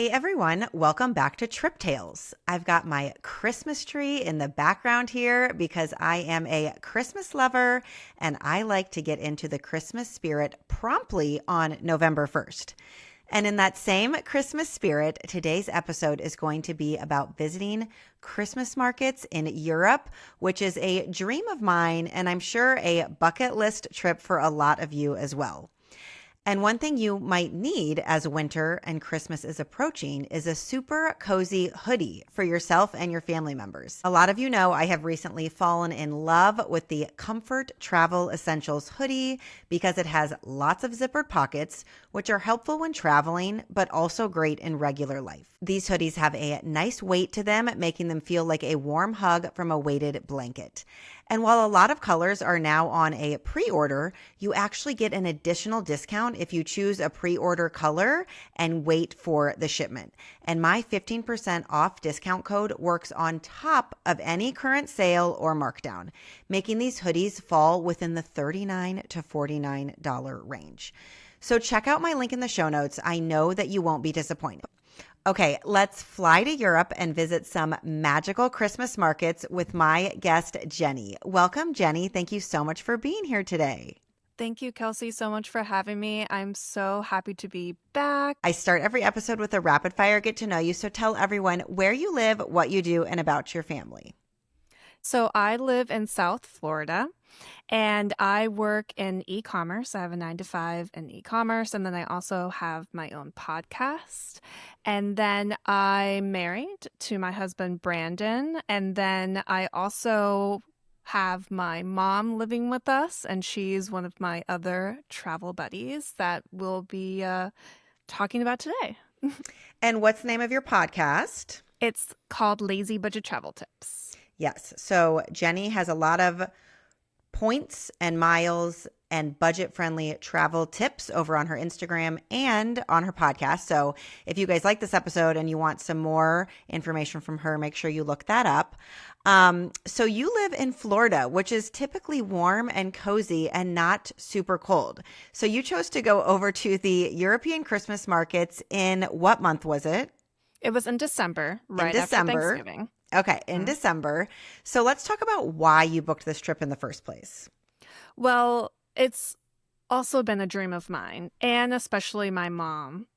Hey everyone, welcome back to Trip Tales. I've got my Christmas tree in the background here because I am a Christmas lover and I like to get into the Christmas spirit promptly on November 1st. And in that same Christmas spirit, today's episode is going to be about visiting Christmas markets in Europe, which is a dream of mine and I'm sure a bucket list trip for a lot of you as well. And one thing you might need as winter and Christmas is approaching is a super cozy hoodie for yourself and your family members. A lot of you know I have recently fallen in love with the Comfort Travel Essentials hoodie because it has lots of zippered pockets, which are helpful when traveling, but also great in regular life. These hoodies have a nice weight to them, making them feel like a warm hug from a weighted blanket. And while a lot of colors are now on a pre-order, you actually get an additional discount if you choose a pre-order color and wait for the shipment. And my 15% off discount code works on top of any current sale or markdown, making these hoodies fall within the $39 to $49 range. So check out my link in the show notes. I know that you won't be disappointed. Okay, let's fly to Europe and visit some magical Christmas markets with my guest, Genni. Welcome, Genni. Thank you so much for being here today. Thank you, Kelsey, so much for having me. I'm so happy to be back. I start every episode with a rapid fire get to know you, so tell everyone where you live, what you do, and about your family. So I live in South Florida and I work in e-commerce. I have a 9-to-5 in e-commerce, and then I also have my own podcast. And then I'm married to my husband, Brandon. And then I also have my mom living with us, and she's one of my other travel buddies that we'll be talking about today. And what's the name of your podcast? It's called Lazy Budget Travel Tips. Yes. So Genni has a lot of points and miles and budget-friendly travel tips over on her Instagram and on her podcast. So if you guys like this episode and you want some more information from her, make sure you look that up. So you live in Florida, which is typically warm and cozy and not super cold. So you chose to go over to the European Christmas markets in what month was it? It was in December, right after Thanksgiving. Okay, in December. So let's talk about why you booked this trip in the first place. Well, it's also been a dream of mine, and especially my mom,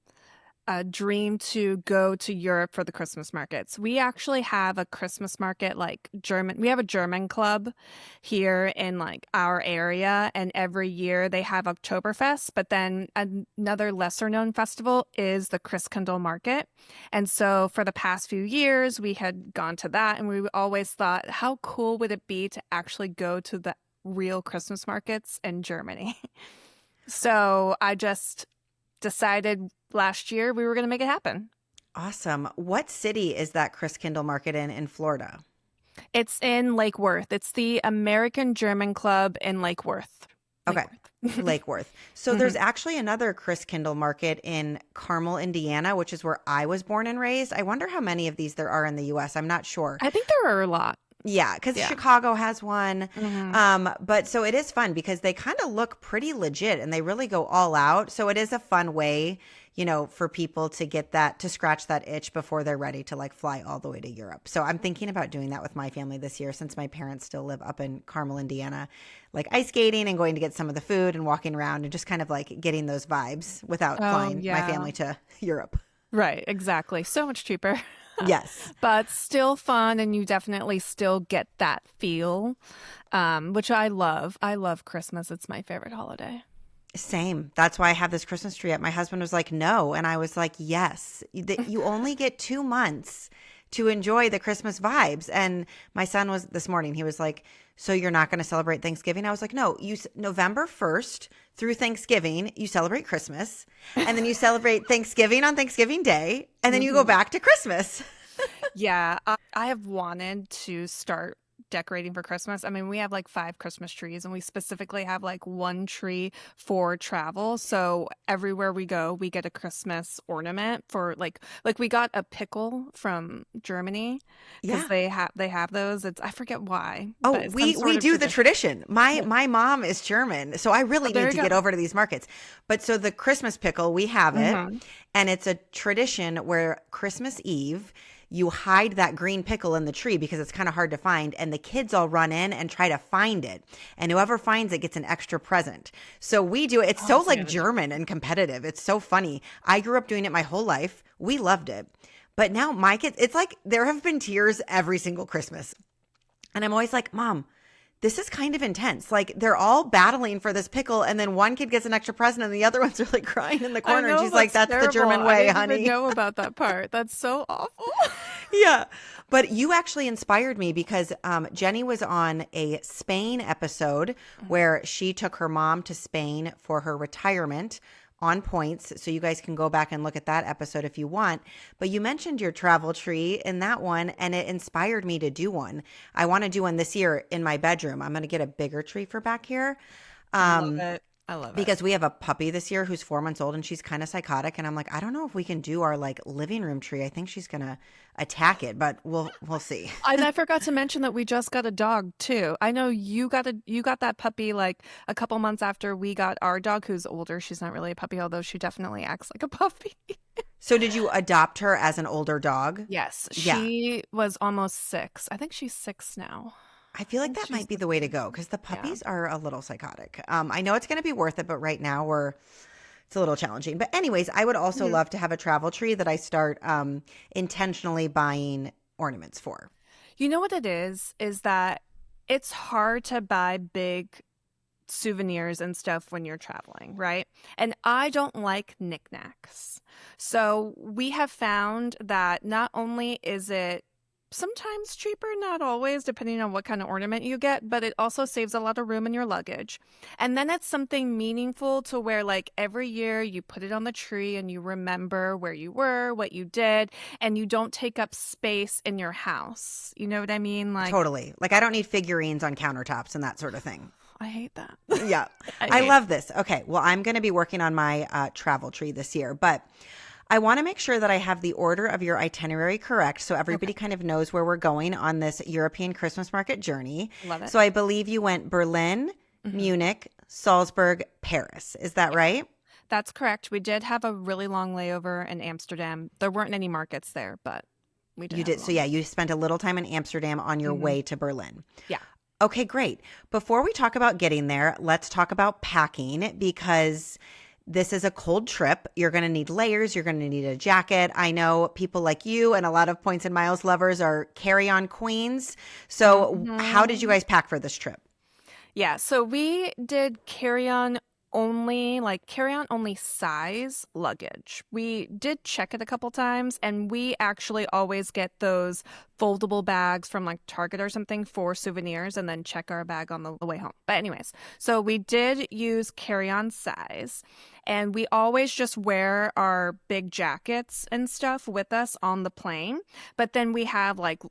a dream to go to Europe for the Christmas markets. We actually have a Christmas market, we have a German club here in our area, and every year they have Oktoberfest, but then another lesser known festival is the Christkindl Market. And so for the past few years, we had gone to that, and we always thought, how cool would it be to actually go to the real Christmas markets in Germany? So I just decided last year we were going to make it happen. Awesome. What city is that Christkindl Market in Florida? It's in Lake Worth. It's the American German Club in Lake Worth. Lake Worth. So there's actually another Christkindl Market in Carmel, Indiana, which is where I was born and raised. I wonder how many of these there are in the U.S. I'm not sure. I think there are a lot. Yeah, because Chicago has one. But so it is fun because they kind of look pretty legit and they really go all out. So it is a fun way, for people to get to scratch that itch before they're ready to fly all the way to Europe. So I'm thinking about doing that with my family this year since my parents still live up in Carmel, Indiana, ice skating and going to get some of the food and walking around and just kind of getting those vibes without flying my family to Europe. Right, exactly. So much cheaper. Yes. But still fun, and you definitely still get that feel, which I love. I love Christmas. It's my favorite holiday. Same. That's why I have this Christmas tree up. My husband was like, no. And I was like, yes. You only get 2 months to enjoy the Christmas vibes. And my son was this morning, he was like, so you're not going to celebrate Thanksgiving? I was like, no, November 1st through Thanksgiving, you celebrate Christmas. And then you celebrate Thanksgiving on Thanksgiving Day. And then you go back to Christmas. Yeah, I have wanted to start decorating for Christmas. I mean, we have like 5 Christmas trees, and we specifically have like one tree for travel. So everywhere we go, we get a Christmas ornament for like we got a pickle from Germany because Yeah. they have those. It's I forget why, Oh, but it's some we sort of do the tradition. tradition. My mom is German, so I Oh, really there need you to get go. over to these markets. But so the Christmas pickle, we have it, Hmm. and it's a tradition where Christmas Eve you hide that green pickle in the tree because it's kind of hard to find, and the kids all run in and try to find it, and whoever finds it gets an extra present. So we do it. It's Oh, so that's like good. German and competitive. It's so funny. I grew up doing it my whole life. We loved it. But now my kids, it's like there have been tears every single Christmas. And I'm always like, Mom, this is kind of intense. Like they're all battling for this pickle, and then one kid gets an extra present, and the other ones are like crying in the I corner. And know she's like, that's "That's the terrible. German I way, didn't even honey." know about that part. That's so awful. Yeah. But you actually inspired me because Genni was on a Spain episode where she took her mom to Spain for her retirement on points. So you guys can go back and look at that episode if you want. But you mentioned your travel tree in that one, and it inspired me to do one. I want to do one this year in my bedroom. I'm going to get a bigger tree for back here. Love Um, it. I love it. because we have a puppy this year who's 4 months old, and she's kind of psychotic, and I'm like, I don't know if we can do our like living room tree. I think she's gonna attack it, but we'll see. And I forgot to mention that we just got a dog too. I know you got that puppy like a couple months after we got our dog, who's older. She's not really a puppy, although she definitely acts like a puppy. So did you adopt her as an older dog? Yes, Yeah. she was almost 6. I think she's 6 now. I feel I like think that she's might be 6 the way to now. go because the Yeah. puppies are a little psychotic. I know it's going to be worth it, but right now it's a little challenging. But anyways, I would also Mhm. love to have a travel tree that I start intentionally buying ornaments for. You know what it is that it's hard to buy big souvenirs and stuff when you're traveling, right? And I don't like knickknacks. So we have found that not only is it sometimes cheaper, not always, depending on what kind of ornament you get, but it also saves a lot of room in your luggage. And then it's something meaningful to where, like, every year you put it on the tree and you remember where you were, what you did, and you don't take up space in your house. You know what I mean? Like, Totally. Like I don't need figurines on countertops and that sort of thing. I hate that. Yeah. I I hate love this. Okay. Well, I'm going to be working on my travel tree this year, but I want to make sure that I have the order of your itinerary correct so everybody Okay. kind of knows where we're going on this European Christmas market journey. Love it. So I believe you went Berlin, Hmm. Munich, Salzburg, Paris. Is that right? That's correct. We did have a really long layover in Amsterdam. There weren't any markets there, but we did You have a did. So long. yeah, you spent a little time in Amsterdam on your Hmm. way to Berlin. Yeah. Okay, great. Before we talk about getting there, let's talk about packing because this is a cold trip. You're going to need layers. You're going to need a jacket. I know people like you and a lot of Points and Miles lovers are carry-on queens. So how did you Hmm. guys pack for this trip? Yeah, so we did carry on only size luggage. We did check it a couple times, and we actually always get those foldable bags from like Target or something for souvenirs and then check our bag on the way home. But anyways, so we did use carry-on size, and we always just wear our big jackets and stuff with us on the plane. But then we have like,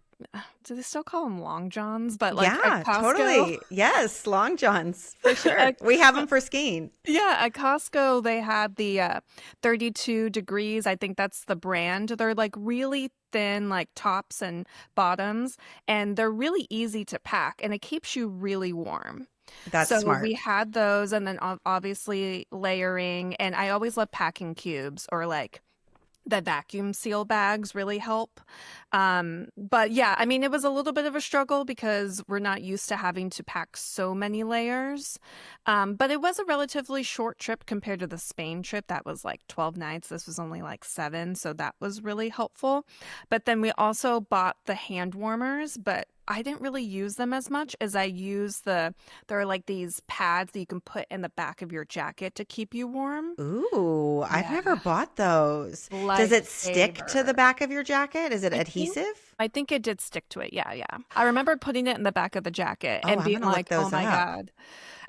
do they still call them long johns? But like Yeah, at Costco. totally. Yes, long johns for sure. At, We have them for skiing. yeah, at Costco, they had the 32 degrees. I think that's the brand. They're like really thin, like tops and bottoms, and they're really easy to pack, and it keeps you really warm. That's So smart. we had those, and then obviously layering. And I always love packing cubes or like the vacuum seal bags really help. But yeah, I mean, it was a little bit of a struggle because we're not used to having to pack so many layers. But it was a relatively short trip compared to the Spain trip. That was like 12 nights. This was only like 7. So that was really helpful. But then we also bought the hand warmers, but I didn't really use them as much as I use there are like these pads that you can put in the back of your jacket to keep you warm. Ooh, I've never Yeah. bought those. Does it stick to the Lifesaver. back of your jacket? Is it I think adhesive? I think it did stick to it. Yeah, yeah. I remember putting it in the back of the jacket Oh, and I'm being gonna look like, oh those my up. God.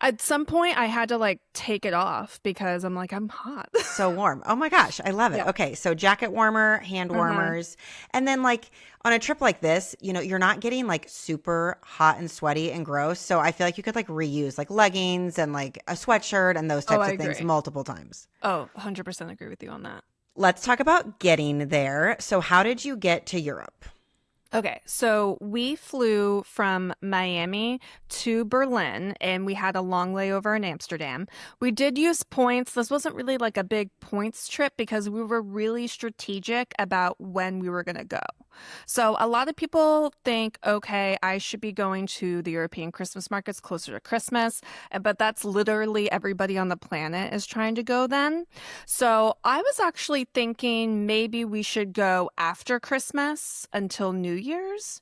At some point, I had to like take it off because I'm like, I'm hot. So warm. Oh my gosh, I love it. Yeah. Okay, so jacket warmer, hand warmers. And then like on a trip like this, you're not getting like super hot and sweaty and gross. So I feel like you could like reuse like leggings and like a sweatshirt and those Oh, types I of things agree. multiple times. Oh, 100% agree with you on that. Let's talk about getting there. So how did you get to Europe? Okay, so we flew from Miami to Berlin and we had a long layover in Amsterdam. We did use points. This wasn't really like a big points trip because we were really strategic about when we were going to go. So a lot of people think, okay, I should be going to the European Christmas markets closer to Christmas, but that's literally everybody on the planet is trying to go then. So I was actually thinking maybe we should go after Christmas until New Year's.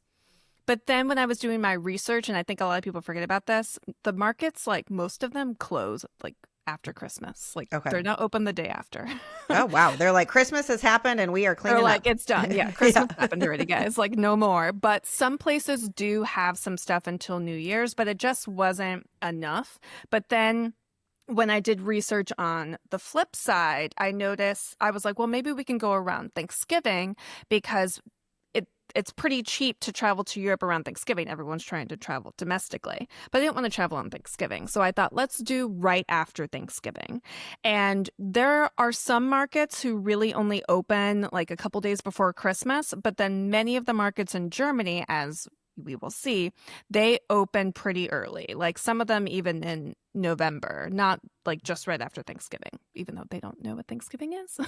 But then when I was doing my research, and I think a lot of people forget about this, the markets, like most of them close like after Christmas. Like Okay. they're not open the day after. Oh, wow. They're like, Christmas has happened and we are They're cleaning like, up. it's done. Yeah, Christmas happened already, guys. Like, no more. But some places do have some stuff until New Year's, but it just wasn't enough. But then when I did research on the flip side, I noticed, I was like, well, maybe we can go around Thanksgiving because it's pretty cheap to travel to Europe around Thanksgiving. Everyone's trying to travel domestically, but I didn't want to travel on Thanksgiving. So I thought, let's do right after Thanksgiving. And there are some markets who really only open like a couple days before Christmas, but then many of the markets in Germany, as we will see, they open pretty early. Like some of them even in November, not like just right after Thanksgiving, even though they don't know what Thanksgiving is.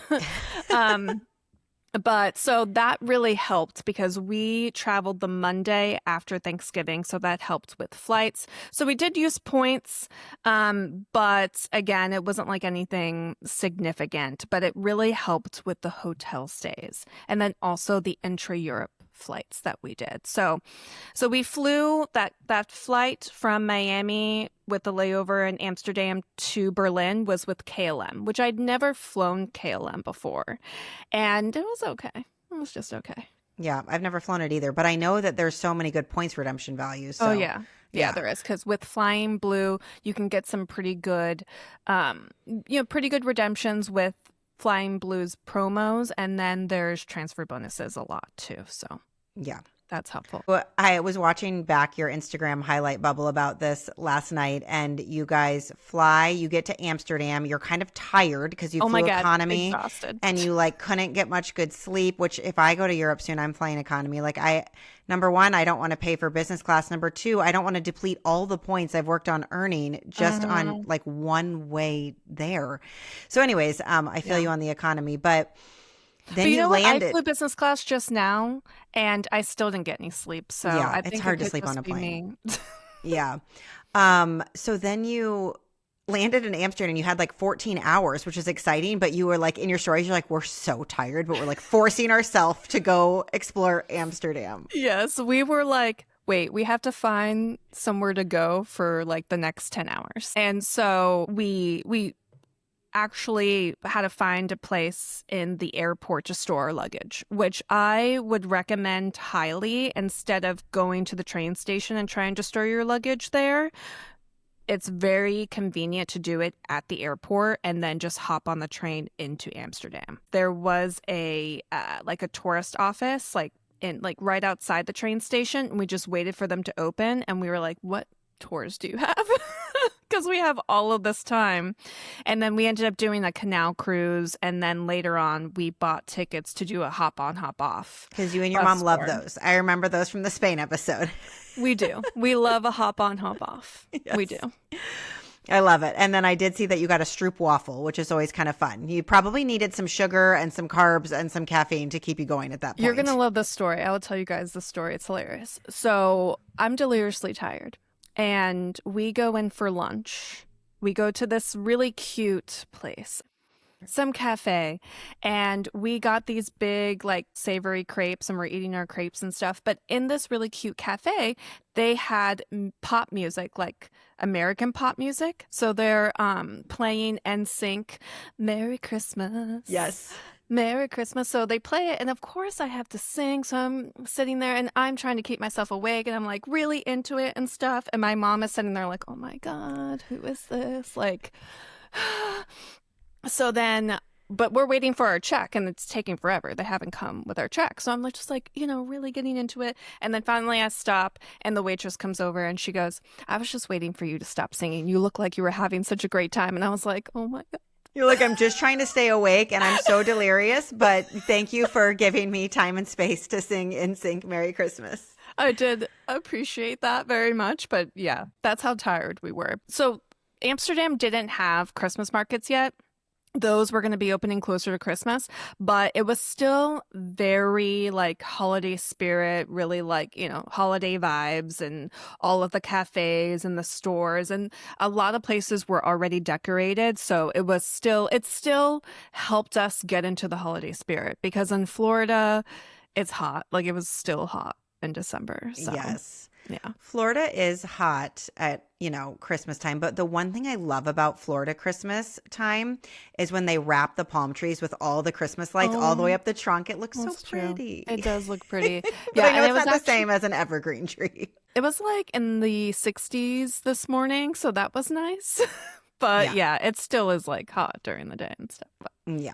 But so that really helped because we traveled the Monday after Thanksgiving. So that helped with flights. So we did use points. But again, it wasn't like anything significant, but it really helped with the hotel stays and then also the intra-Europe flights that we did. So we flew that flight from Miami with the layover in Amsterdam to Berlin was with KLM, which I'd never flown KLM before. And it was okay. It was just okay. Yeah, I've never flown it either, but I know that there's so many good points redemption values. So, Oh, yeah. Yeah, there is. Because with Flying Blue, you can get some pretty good, pretty good redemptions with Flying Blue's promos. And then there's transfer bonuses a lot too. So yeah. that's helpful. Well, I was watching back your Instagram highlight bubble about this last night, and you guys fly, you get to Amsterdam, you're kind of tired because you Oh my flew God, economy exhausted. and you like couldn't get much good sleep, which if I go to Europe soon, I'm flying economy. Like number one, I don't want to pay for business class. Number two, I don't want to deplete all the points I've worked on earning just on like one way there. So anyways, I feel you on the economy, but then But you know what? landed. I flew business class just now, and I still didn't get any sleep. So Yeah, I it's think hard it to could sleep on just a be plane. me. Yeah. So then you landed in Amsterdam and you had like 14 hours, which is exciting, but you were like in your stories, you're like, we're so tired, but we're like forcing ourselves to go explore Amsterdam. Yes, we were like, wait, we have to find somewhere to go for like the next 10 hours. And so we actually had to find a place in the airport to store our luggage, which I would recommend highly instead of going to the train station and trying to store your luggage there. It's very convenient to do it at the airport and then just hop on the train into Amsterdam. There was a like a tourist office like right outside the train station, and we just waited for them to open, and we were like, what tours do you have? Because we have all of this time. And then we ended up doing a canal cruise, and then later on we bought tickets to do a hop on hop off. Because you and your mom love those. I remember those from the Spain episode. We do. We love a hop on hop off. Yes. We do. I love it. And then I did see that you got a stroop waffle, which is always kind of fun. You probably needed some sugar and some carbs and some caffeine to keep you going at that point. You're going to love this story. I will tell you guys the story. It's hilarious. So I'm deliriously tired, and we go in for lunch. We go to this really cute place, some cafe, and we got these big like savory crepes, and we're eating our crepes and stuff. But in this really cute cafe, they had pop music, like American pop music. So they're playing NSYNC, Merry Christmas. Yes. Merry Christmas. So they play it, and of course I have to sing. So I'm sitting there and I'm trying to keep myself awake, and I'm like really into it and stuff. And my mom is sitting there like, oh my God, who is this? Like, so then, but we're waiting for our check and it's taking forever. They haven't come with our check. So I'm like, just like, really getting into it. And then finally I stop and the waitress comes over and she goes, I was just waiting for you to stop singing. You look like you were having such a great time. And I was like, oh my God. You're like, I'm just trying to stay awake and I'm so delirious, but thank you for giving me time and space to sing in sync Merry Christmas. I did appreciate that very much, but yeah, that's how tired we were. So Amsterdam didn't have Christmas markets yet. Those were going to be opening closer to Christmas, but it was still very like holiday spirit, really like, holiday vibes, and all of the cafes and the stores and a lot of places were already decorated. So it still helped us get into the holiday spirit, because in Florida, it's hot. Like, it was still hot in December. So. Yes. Yeah. Florida is hot at, Christmas time. But the one thing I love about Florida Christmas time is when they wrap the palm trees with all the Christmas lights all the way up the trunk. It looks so pretty. It does look pretty. But I know it's not the same as an evergreen tree. It was like in the 60s this morning, so that was nice. But yeah, it still is like hot during the day and stuff. But. Yeah.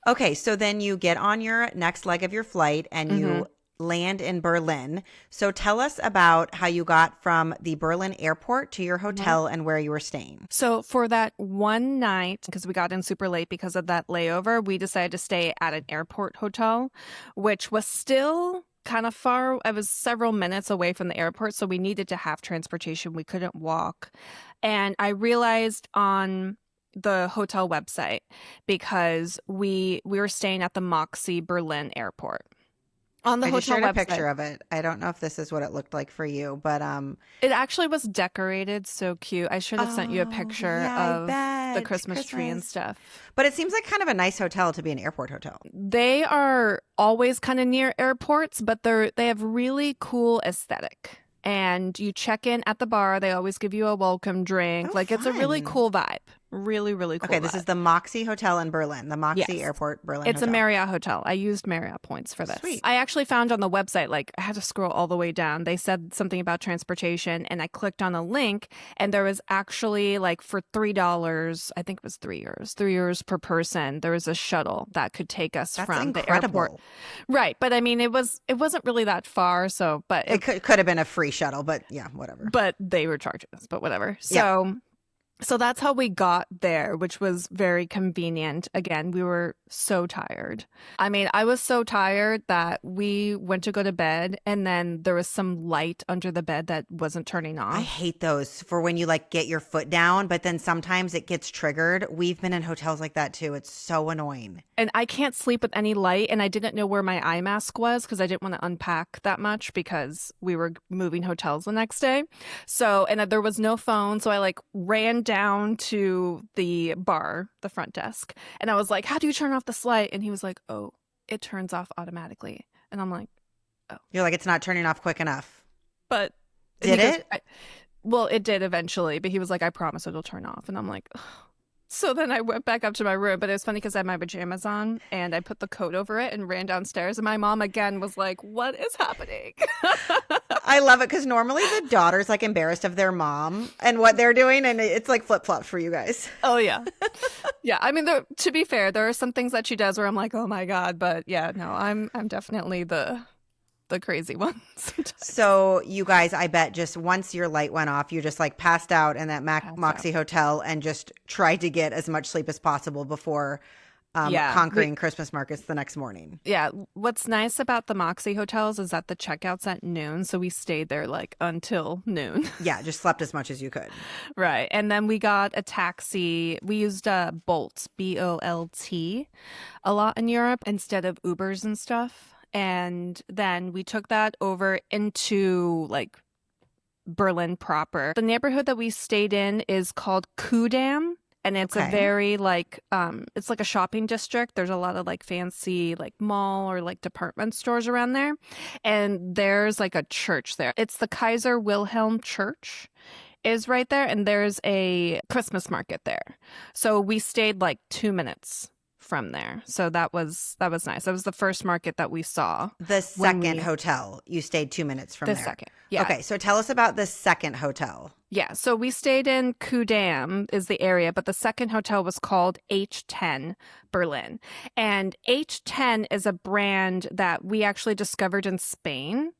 Okay, so then you get on your next leg of your flight and you land in Berlin. So tell us about how you got from the Berlin airport to your hotel and where you were staying. So for that one night, because we got in super late because of that layover, we decided to stay at an airport hotel, which was still kind of far. I was several minutes away from the airport, so we needed to have transportation. We couldn't walk. And I realized on the hotel website, because we were staying at the Moxy Berlin airport. On the I just hotel shared website. a picture of it. I don't know if this is what it looked like for you, but it actually was decorated so cute. I should have sent you a picture of the Christmas tree and stuff. But it seems like kind of a nice hotel to be an airport hotel. They are always kind of near airports, but they have really cool aesthetic. And you check in at the bar. They always give you a welcome drink. It's a really cool vibe. Really, really cool. Okay, this is the Moxy Hotel in Berlin, the Moxy Airport Berlin It's Hotel. a Marriott hotel. I used Marriott points for this. Sweet. I actually found on the website, I had to scroll all the way down. They said something about transportation, and I clicked on a link, and there was actually for $3, I think it was 3 euros, €3 per person. There was a shuttle that could take us from the airport. Right, but I mean, it wasn't really that far. So, but it could have been a free shuttle, but yeah, whatever. But they were charging us, but whatever. So that's how we got there, which was very convenient. Again, we were so tired. I mean, I was so tired that we went to go to bed, and then there was some light under the bed that wasn't turning off. I hate those for when you get your foot down, but then sometimes it gets triggered. We've been in hotels like that too. It's so annoying. And I can't sleep with any light, and I didn't know where my eye mask was because I didn't want to unpack that much because we were moving hotels the next day. So, and there was no phone, so I ran down to the bar, the front desk, and I was like, how do you turn off this light? And he was like, oh, it turns off automatically. And I'm like, oh. You're like, it's not turning off quick enough. But did it? Well, it did eventually, but he was like, I promise it'll turn off. And I'm like, ugh. So then I went back up to my room, but it was funny because I had my pajamas on and I put the coat over it and ran downstairs. And my mom again was like, what is happening? I love it because normally the daughter's embarrassed of their mom and what they're doing. And it's flip-flops for you guys. Oh, yeah. Yeah. I mean, to be fair, there are some things that she does where I'm like, oh, my God. But yeah, no, I'm definitely the crazy ones. So you guys, I bet just once your light went off, you just passed out in that Moxy Hotel and just tried to get as much sleep as possible before conquering Christmas markets the next morning. Yeah. What's nice about the Moxy hotels is that the checkout's at noon. So we stayed there until noon. Yeah. Just slept as much as you could. Right. And then we got a taxi. We used Bolt, Bolt, a lot in Europe instead of Ubers and stuff. And then we took that over into Berlin proper. The neighborhood that we stayed in is called Kudamm. And it's a very it's like a shopping district. There's a lot of fancy mall or department stores around there. And there's a church there. It's the Kaiser Wilhelm Church is right there. And there's a Christmas market there. So we stayed 2 minutes from there. So that was nice. That was the first market that we saw. The second hotel, you stayed 2 minutes from The there. second, yeah. Okay, so tell us about the second hotel. Yeah, so we stayed in Kudam is the area, but the second hotel was called H10 Berlin. And H10 is a brand that we actually discovered in Spain,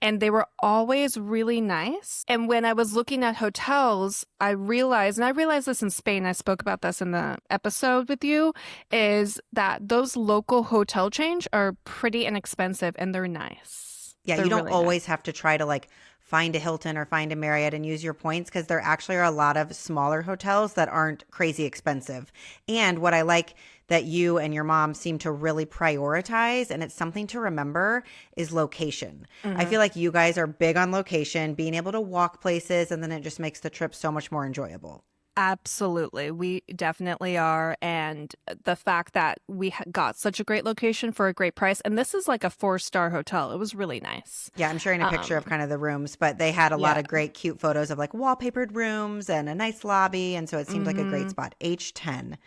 and they were always really nice. And when I was looking at hotels, I realized this in Spain, I spoke about this in the episode with you, is that those local hotel chains are pretty inexpensive and they're nice. Yeah, They're you don't really always nice. have to try to like find a Hilton or find a Marriott and use your points, because there actually are a lot of smaller hotels that aren't crazy expensive. And what I like that you and your mom seem to really prioritize, and it's something to remember, is location. I feel like you guys are big on location, being able to walk places, and then it just makes the trip so much more enjoyable. Absolutely. We definitely are. And the fact that we got such a great location for a great price. And this is like a 4-star hotel. It was really nice. Yeah, I'm sharing a picture of kind of the rooms, but they had a lot Yeah. of great, cute photos of like wallpapered rooms and a nice lobby. And so it seemed like a great spot. H10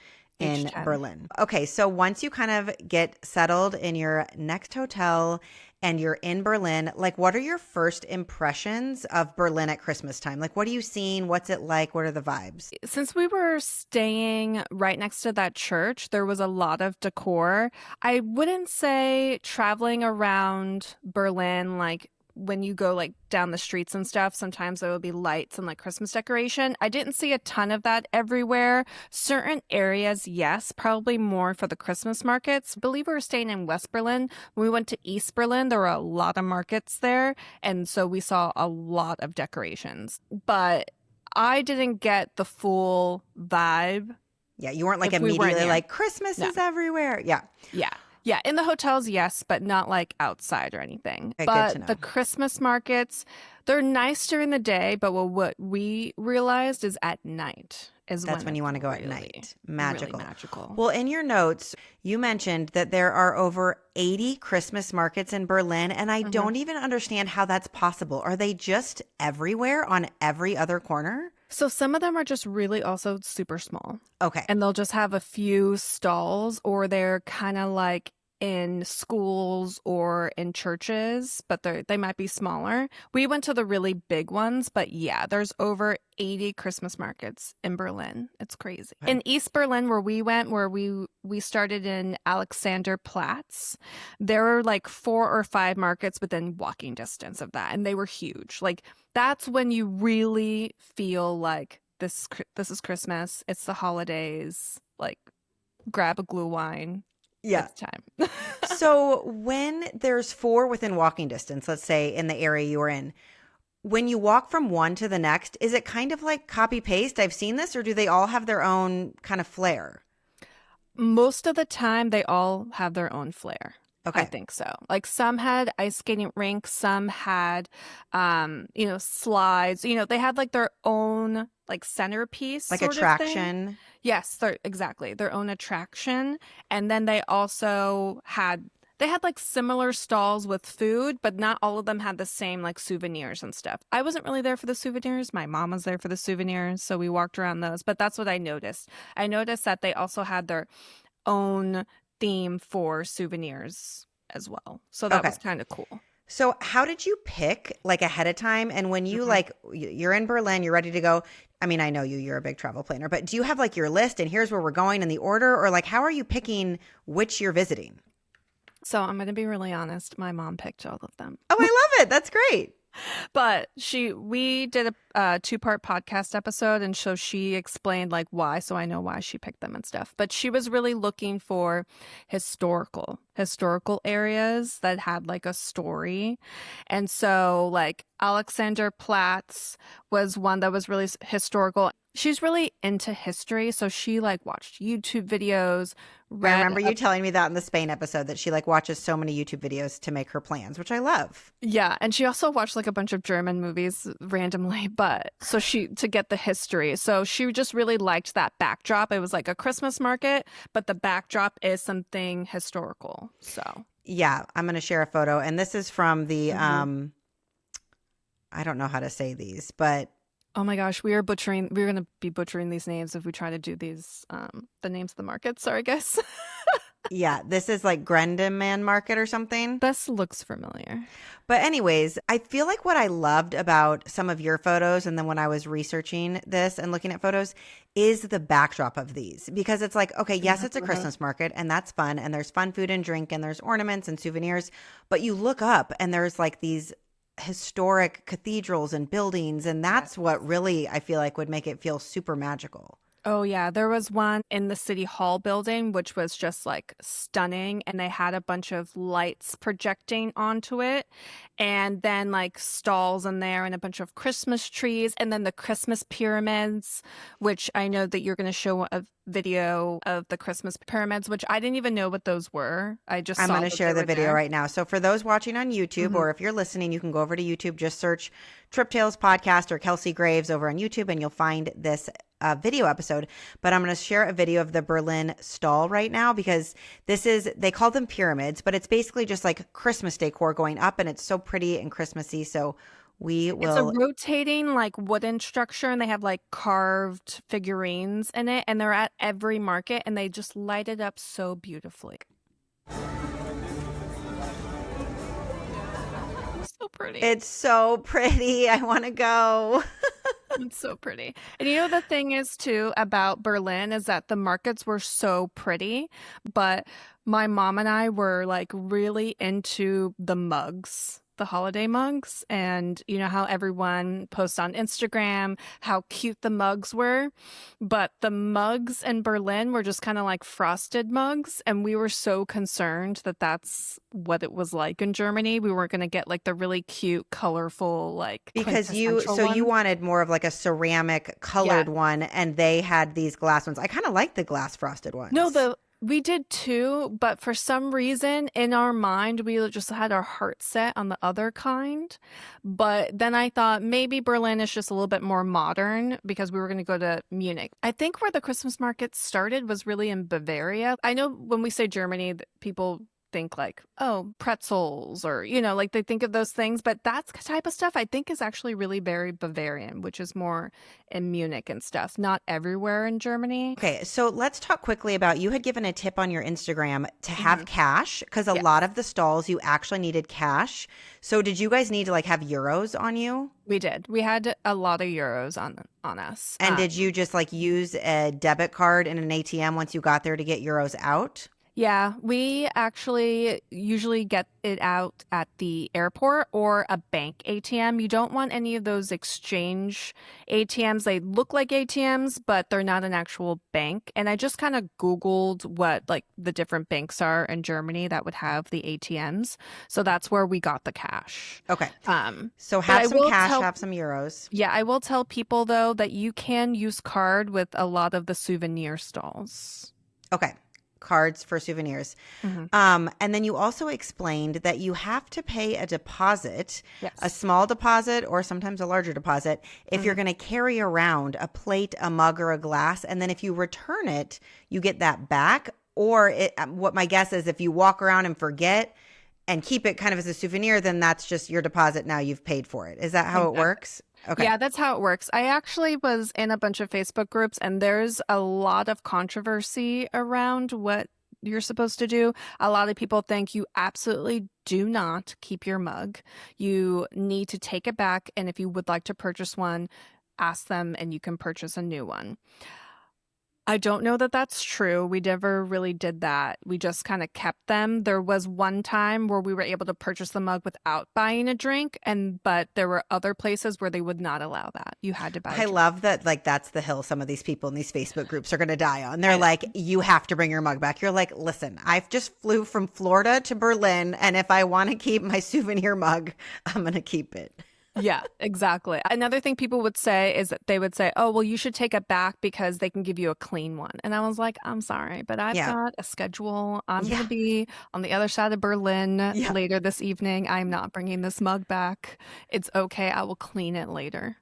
in H10. Berlin. Okay, so once you kind of get settled in your next hotel and you're in Berlin, like what are your first impressions of Berlin at Christmas time? Like what are you seeing? What's it like? What are the vibes? Since we were staying right next to that church, there was a lot of decor. I wouldn't say traveling around Berlin, like when you go like down the streets and stuff, sometimes there will be lights and like Christmas decoration. I didn't see a ton of that everywhere. Certain areas, yes, probably more for the Christmas markets. I believe we were staying in West Berlin. When we went to East Berlin, there were a lot of markets there. And so we saw a lot of decorations. But I didn't get the full vibe. Yeah, you weren't like If we weren't immediately there. like Christmas No. is everywhere. Yeah. Yeah. Yeah, in the hotels, yes, but not like outside or anything. Okay, good But to know. the Christmas markets, they're nice during the day, but what we realized is at night is That's when you it's want to go at really, night. Magical. Really magical. Well, in your notes, you mentioned that there are over 80 Christmas markets in Berlin, and I don't even understand how that's possible. Are they just everywhere on every other corner? So some of them are just really also super small. Okay. And they'll just have a few stalls, or they're kind of like in schools or in churches, but they might be smaller. We went to the really big ones, but yeah, there's over 80 Christmas markets in Berlin. It's crazy. Okay. In East Berlin, where we went, where we started in Alexanderplatz, there were like 4 or 5 markets within walking distance of that, and they were huge. Like that's when you really feel like this is Christmas. It's the holidays. Like grab a Glühwein. Yeah. It's time. So when there's 4 within walking distance, let's say in the area you were in, when you walk from one to the next, is it kind of like copy paste? I've seen this, or do they all have their own kind of flair? Most of the time, they all have their own flair. Okay. I think so. Like some had ice skating rinks, some had, slides. They had like their own like centerpiece, Like sort of thing. attraction. Yes, exactly their own attraction. And then they also had like similar stalls with food, but not all of them had the same like souvenirs and stuff. I wasn't really there for the souvenirs. My mom was there for the souvenirs, so we walked around those. But that's what I noticed. I noticed that they also had their own theme for souvenirs as well. So that was kind of cool. So how did you pick like ahead of time? And when you like, you're in Berlin, you're ready to go. I mean, I know you're a big travel planner, but do you have like your list and here's where we're going in the order, or like, how are you picking which you're visiting? So I'm going to be really honest. My mom picked all of them. Oh, I love it. That's great. But we did a 2-part podcast episode, and so she explained like why, so I know why she picked them and stuff. But she was really looking for historical areas that had like a story. And so like Alexanderplatz was one that was really historical. She's really into history, so she like watched YouTube videos. I remember you telling me that in the Spain episode, that she like watches so many YouTube videos to make her plans, which I love. Yeah, and she also watched like a bunch of German movies randomly, but so to get the history. So she just really liked that backdrop. It was like a Christmas market, but the backdrop is something historical. So yeah, I'm going to share a photo, and this is from the I don't know how to say these, but Oh my gosh, we're going to be butchering these names if we try to do these, the names of the markets. Sorry, guys. Yeah, this is like Gendarmenmarkt or something. This looks familiar. But anyways, I feel like what I loved about some of your photos and then when I was researching this and looking at photos is the backdrop of these because it's like, okay, yes, it's a Christmas market and that's fun and there's fun food and drink and there's ornaments and souvenirs, but you look up and there's like these historic cathedrals and buildings and that's what really I feel like would make it feel super magical. Oh, yeah. There was one in the City Hall building, which was just like stunning. And they had a bunch of lights projecting onto it. And then like stalls in there and a bunch of Christmas trees. And then the Christmas pyramids, which I know that you're going to show a video of the Christmas pyramids, which I didn't even know what those were. I'm going to share the video right now. So for those watching on YouTube or if you're listening, you can go over to YouTube, just search Trip Tales Podcast or Kelsey Graves over on YouTube and you'll find this video episode. But I'm going to share a video of the Berlin stall right now because they call them pyramids, but it's basically just like Christmas decor going up and it's so pretty and Christmassy. So it's a rotating like wooden structure and they have like carved figurines in it and they're at every market and they just light it up so beautifully. So pretty. It's so pretty. I want to go. It's so pretty. And you know, the thing is too about Berlin is that the markets were so pretty, but my mom and I were like really into the mugs, the holiday mugs. And you know how everyone posts on Instagram how cute the mugs were, but the mugs in Berlin were just kind of like frosted mugs. And we were so concerned that that's what it was like in Germany. We weren't going to get like the really cute, colorful, like because you wanted more of like a ceramic colored one and they had these glass ones. I kind of like the glass frosted ones. No, we did too, but for some reason in our mind, we just had our heart set on the other kind. But then I thought maybe Berlin is just a little bit more modern because we were going to go to Munich. I think where the Christmas market started was really in Bavaria. I know when we say Germany, people think like, oh, pretzels or, you know, like they think of those things. But that type of stuff I think is actually really very Bavarian, which is more in Munich and stuff, not everywhere in Germany. Okay, so let's talk quickly about, you had given a tip on your Instagram to have cash because a lot of the stalls you actually needed cash. So did you guys need to like have euros on you? We did. We had a lot of euros on us. And did you just like use a debit card in an ATM once you got there to get euros out? Yeah, we actually usually get it out at the airport or a bank ATM. You don't want any of those exchange ATMs. They look like ATMs, but they're not an actual bank. And I just kind of Googled what like the different banks are in Germany that would have the ATMs. So that's where we got the cash. Okay. So have some cash, have some euros. Yeah, I will tell people though that you can use card with a lot of the souvenir stalls. Okay. Cards for souvenirs. And then you also explained that you have to pay a deposit, a small deposit or sometimes a larger deposit, if you're going to carry around a plate, a mug, or a glass. And then if you return it, you get that back. Or what my guess is if you walk around and forget and keep it kind of as a souvenir, then that's just your deposit. Now you've paid for it. Is that how it works? Okay. Yeah, that's how it works. I actually was in a bunch of Facebook groups and there's a lot of controversy around what you're supposed to do. A lot of people think you absolutely do not keep your mug. You need to take it back. And if you would like to purchase one, ask them and you can purchase a new one. I don't know that that's true. We never really did that. We just kind of kept them. There was one time where we were able to purchase the mug without buying a drink, but there were other places where they would not allow that. You had to buy a drink. I love that, like, that's the hill some of these people in these Facebook groups are going to die on. They're like, you have to bring your mug back. You're like, listen, I've just flew from Florida to Berlin, and if I want to keep my souvenir mug, I'm going to keep it. Yeah, exactly. Another thing people would say is that they would say, oh, well, you should take it back because they can give you a clean one. And I was like, I'm sorry, but I've got a schedule. I'm going to be on the other side of Berlin later this evening. I'm not bringing this mug back. It's okay. I will clean it later.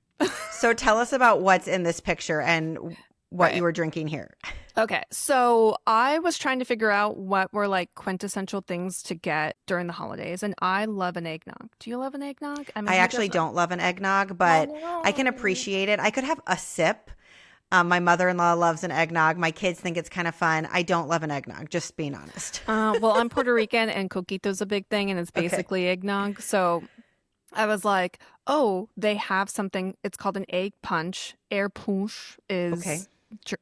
So tell us about what's in this picture and what you were drinking here. Okay, so I was trying to figure out what were like quintessential things to get during the holidays, and I love an eggnog. Do you love an eggnog? I mean, I who actually doesn't? don't love an eggnog, Oh but I can no. appreciate it. I could have a sip. My mother-in-law loves an eggnog. My kids think it's kind of fun. I don't love an eggnog, just being honest. Well, I'm Puerto Rican, and coquito's a big thing, and it's Okay. basically eggnog. So I was like, oh, they have something. It's called an egg punch. Eierpunsch Okay. is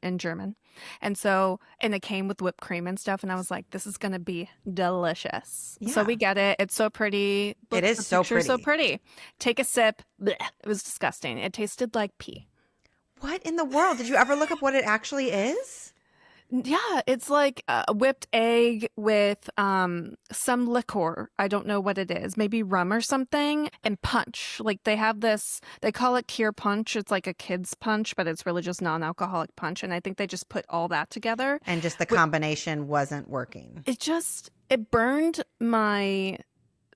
in German. And so, and it came with whipped cream and stuff. And I was like, this is going to be delicious. So Yeah. we get it. It's so pretty. It Look, is the so picture's so pretty. pretty. Take a sip. Blech. It was disgusting. It tasted like pee. What in the world? Did you ever look up what it actually is? Yeah, it's like a whipped egg with some liquor. I don't know what it is. Maybe rum or something and punch. Like they have this, they call it Kier punch. It's like a kid's punch, but it's really just non-alcoholic punch. And I think they just put all that together. And just the Wi- combination wasn't working. it burned my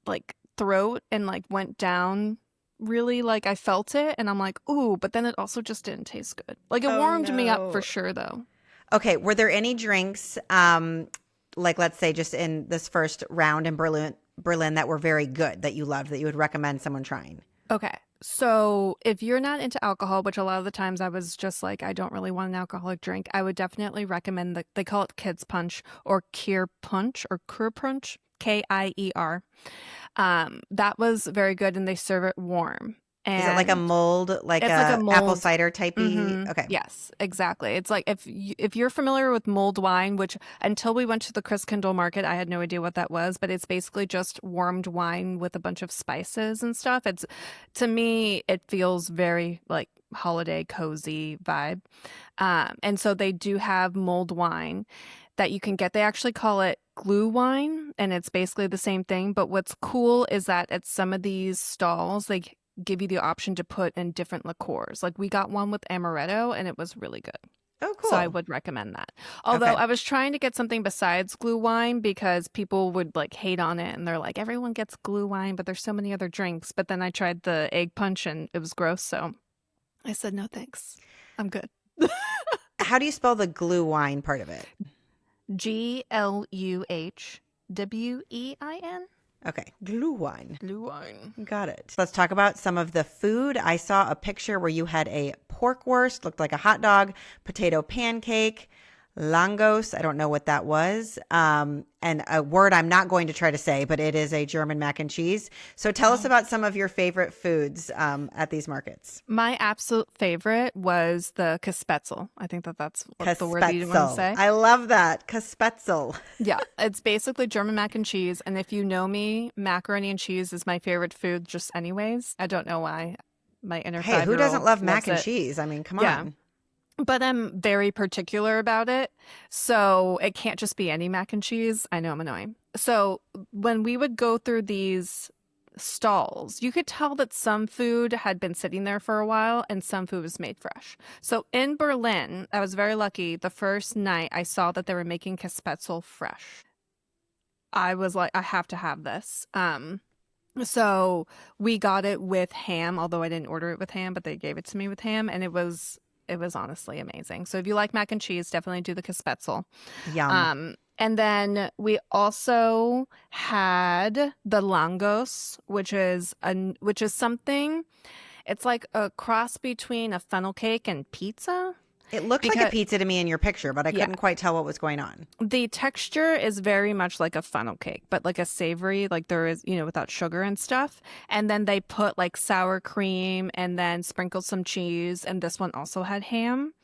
like throat and like went down really like I felt it and I'm like, ooh, but then it also just didn't taste good. Like it Oh warmed me up for no. sure though. Okay, were there any drinks, like let's say just in this first round in Berlin that were very good that you loved that you would recommend someone trying? Okay. So if you're not into alcohol, which a lot of the times I was just like, I don't really want an alcoholic drink, I would definitely recommend they call it kids punch or Kier punch or Kur punch, Kier. That was very good and they serve it warm. Is it like a And mold, like it's like a a apple mold. cider typey? Mm-hmm. Okay. Yes, exactly. It's like if you're familiar with mulled wine, which until we went to the Christkindl Market, I had no idea what that was, but it's basically just warmed wine with a bunch of spices and stuff. It's to me, it feels very like holiday cozy vibe. And so they do have mulled wine that you can get. They actually call it Glühwein, and it's basically the same thing. But what's cool is that at some of these stalls, they give you the option to put in different liqueurs. Like we got one with amaretto and it was really good. Oh, So I cool. would recommend that. Although Okay. I was trying to get something besides glue wine because people would like hate on it and they're like, everyone gets glue wine, but there's so many other drinks. But then I tried the egg punch and it was gross. So I said, no, thanks. I'm good. How do you spell the glue wine part of it? Gluhwein. Okay. Glue wine. Glühwein. Got it. Let's talk about some of the food. I saw a picture where you had a pork wurst, looked like a hot dog, potato pancake, langos. I don't know what that was. And a word I'm not going to try to say, but it is a German mac and cheese. So tell us about some of your favorite foods at these markets. My absolute favorite was the Käsespätzle. I think that's what the word that you want to Käsespätzle. say. I love that. Käsespätzle. Yeah, it's basically German mac and cheese. And if you know me, macaroni and cheese is my favorite food just anyways. I don't know why. My inner Hey, who doesn't 5-year-old love loves mac and it. cheese? I mean, come Yeah, on. but I'm very particular about it. So it can't just be any mac and cheese. I know I'm annoying. So when we would go through these stalls, you could tell that some food had been sitting there for a while and some food was made fresh. So in Berlin, I was very lucky. The first night I saw that they were making Käsespätzle fresh. I was like, I have to have this. So we got it with ham, although I didn't order it with ham, but they gave it to me with ham, and it was honestly amazing. So if you like mac and cheese, definitely do the Käsespätzle. Yum. And then we also had the langos, which is something. It's like a cross between a funnel cake and pizza. It looked like a Because pizza to me in your picture, but I yeah, couldn't quite tell what was going on. the texture is very much like a funnel cake, but like a savory, like there is, without sugar and stuff. And then they put like sour cream and then sprinkled some cheese. And this one also had ham.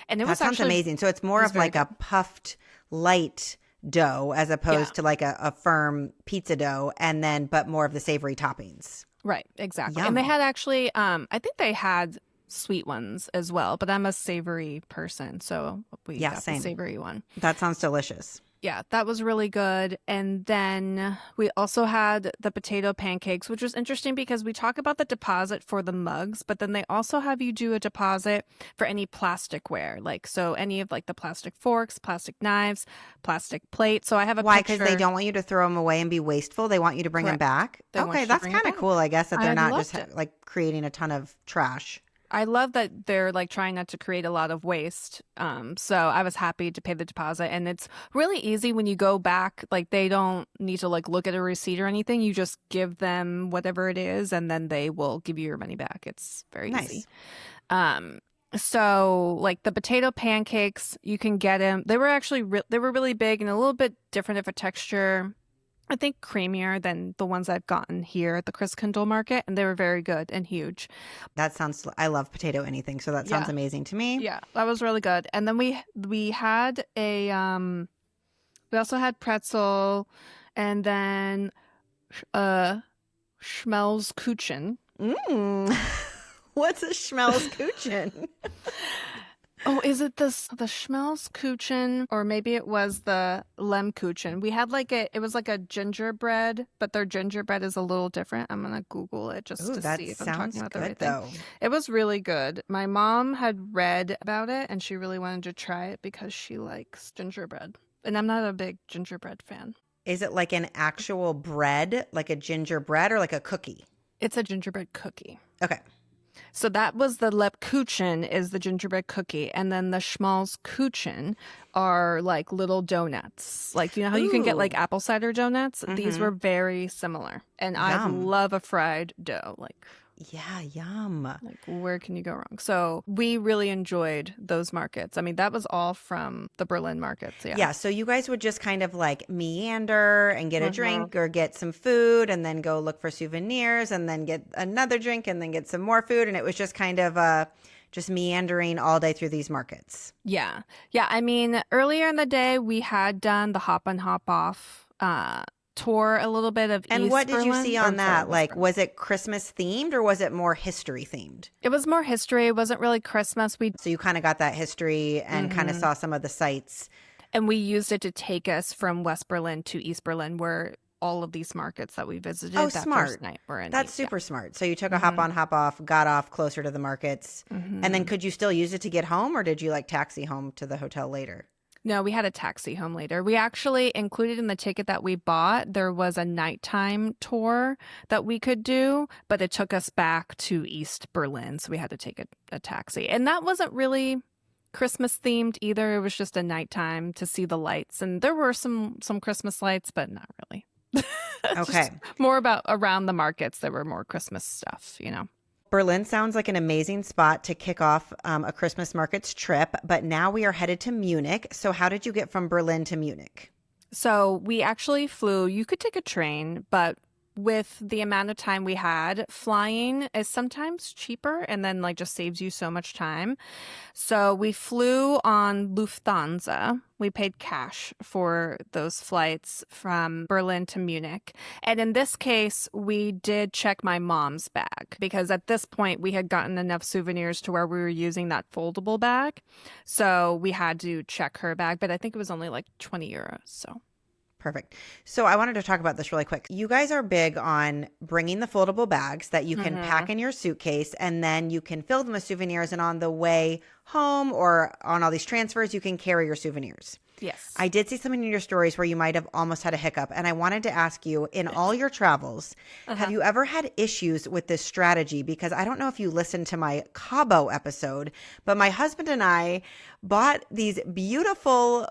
And it That was sounds actually, amazing. So it's it more was of very like good. a puffed light dough as Yeah, opposed to like a firm pizza dough, and then but more of the savory toppings. right, exactly. And they Yum. had actually, I think they had sweet ones as well, but I'm a savory person. So we Yeah, got the same. savory one. That sounds delicious. Yeah, that was really good. And then we also had the potato pancakes, which was interesting because we talk about the deposit for the mugs, but then they also have you do a deposit for any plasticware, like so any of like the plastic forks, plastic knives, plastic plates. So I have a Why? Because they picture. don't want you to throw them away and be wasteful. They want you to bring them Correct. back. They want Okay, you to that's bring it kind of back. cool, I guess, that they're I not just loved it. like creating a ton of trash. I love that they're like trying not to create a lot of waste. So I was happy to pay the deposit, and it's really easy when you go back. Like they don't need to like look at a receipt or anything. You just give them whatever it is, and then they will give you your money back. It's very easy. Nice. Um, so like the potato pancakes, you can get them. They were actually they were really big and a little bit different of a texture. I think creamier than the ones I've gotten here at the Christkindl Market, and they were very good and huge. That sounds, I love potato anything, so that sounds Yeah. amazing to me. Yeah, that was really good. And then we had a we also had pretzel, and then Schmalzkuchen. Mm. What's a Schmalzkuchen? Oh, is it the Schmalzkuchen, or maybe it was the Lebkuchen? We had like it was like a gingerbread, but their gingerbread is a little different. I'm gonna Google it just Ooh, to that see if I'm sounds talking about the good right thing. though. It was really good. My mom had read about it and she really wanted to try it because she likes gingerbread. And I'm not a big gingerbread fan. Is it like an actual bread, like a gingerbread or like a cookie? It's a gingerbread cookie. Okay. So that was the Lebkuchen is the gingerbread cookie, and then the Schmalzkuchen are like little donuts. Like you know how you can get like Ooh. apple cider donuts? These Mhm. were very similar. And I Yum. love a fried dough. Yeah, yum. Like where can you go wrong? So we really enjoyed those markets. I mean, that was all from the Berlin markets. Yeah. Yeah, so you guys would just kind of like meander and get a drink or get some food and then go look for souvenirs and then get another drink and then get some more food. And it was just kind of just meandering all day through these markets. Yeah. Yeah. I mean, earlier in the day, we had done the hop on, hop off tour a little bit of And East what did you Berlin, see or on sorry, that? West Like, Berlin. was it Christmas themed or was it more history themed? It was more history. It wasn't really Christmas. So you kind of got that history and kind of saw some of the sights. And we used it to take us from West Berlin to East Berlin, where all of these markets that we visited Oh, that smart. first night were in. That's East. Yeah. super smart. So you took a hop on, hop off, got off closer to the markets. And then could you still use it to get home or did you like taxi home to the hotel later? No, we had a taxi home later. We actually included in the ticket that we bought, there was a nighttime tour that we could do, but it took us back to East Berlin. So we had to take a taxi. And that wasn't really Christmas themed either. It was just a nighttime to see the lights. And there were some Christmas lights, but not really. Okay. Just more about around the markets. There were more Christmas stuff, you know. Berlin sounds like an amazing spot to kick off a Christmas markets trip, but now we are headed to Munich. So how did you get from Berlin to Munich? So we actually flew, you could take a train, but with the amount of time we had, flying is sometimes cheaper and then like just saves you so much time. So we flew on Lufthansa. We paid cash for those flights from Berlin to Munich. And in this case, we did check my mom's bag because at this point we had gotten enough souvenirs to where we were using that foldable bag. So we had to check her bag, but I think it was only like 20 euros. So. Perfect. So I wanted to talk about this really quick. You guys are big on bringing the foldable bags that you can pack in your suitcase and then you can fill them with souvenirs, and on the way home or on all these transfers, you can carry your souvenirs. Yes. I did see something in your stories where you might have almost had a hiccup, and I wanted to ask you, in all your travels, have you ever had issues with this strategy? Because I don't know if you listened to my Cabo episode, but my husband and I bought these beautiful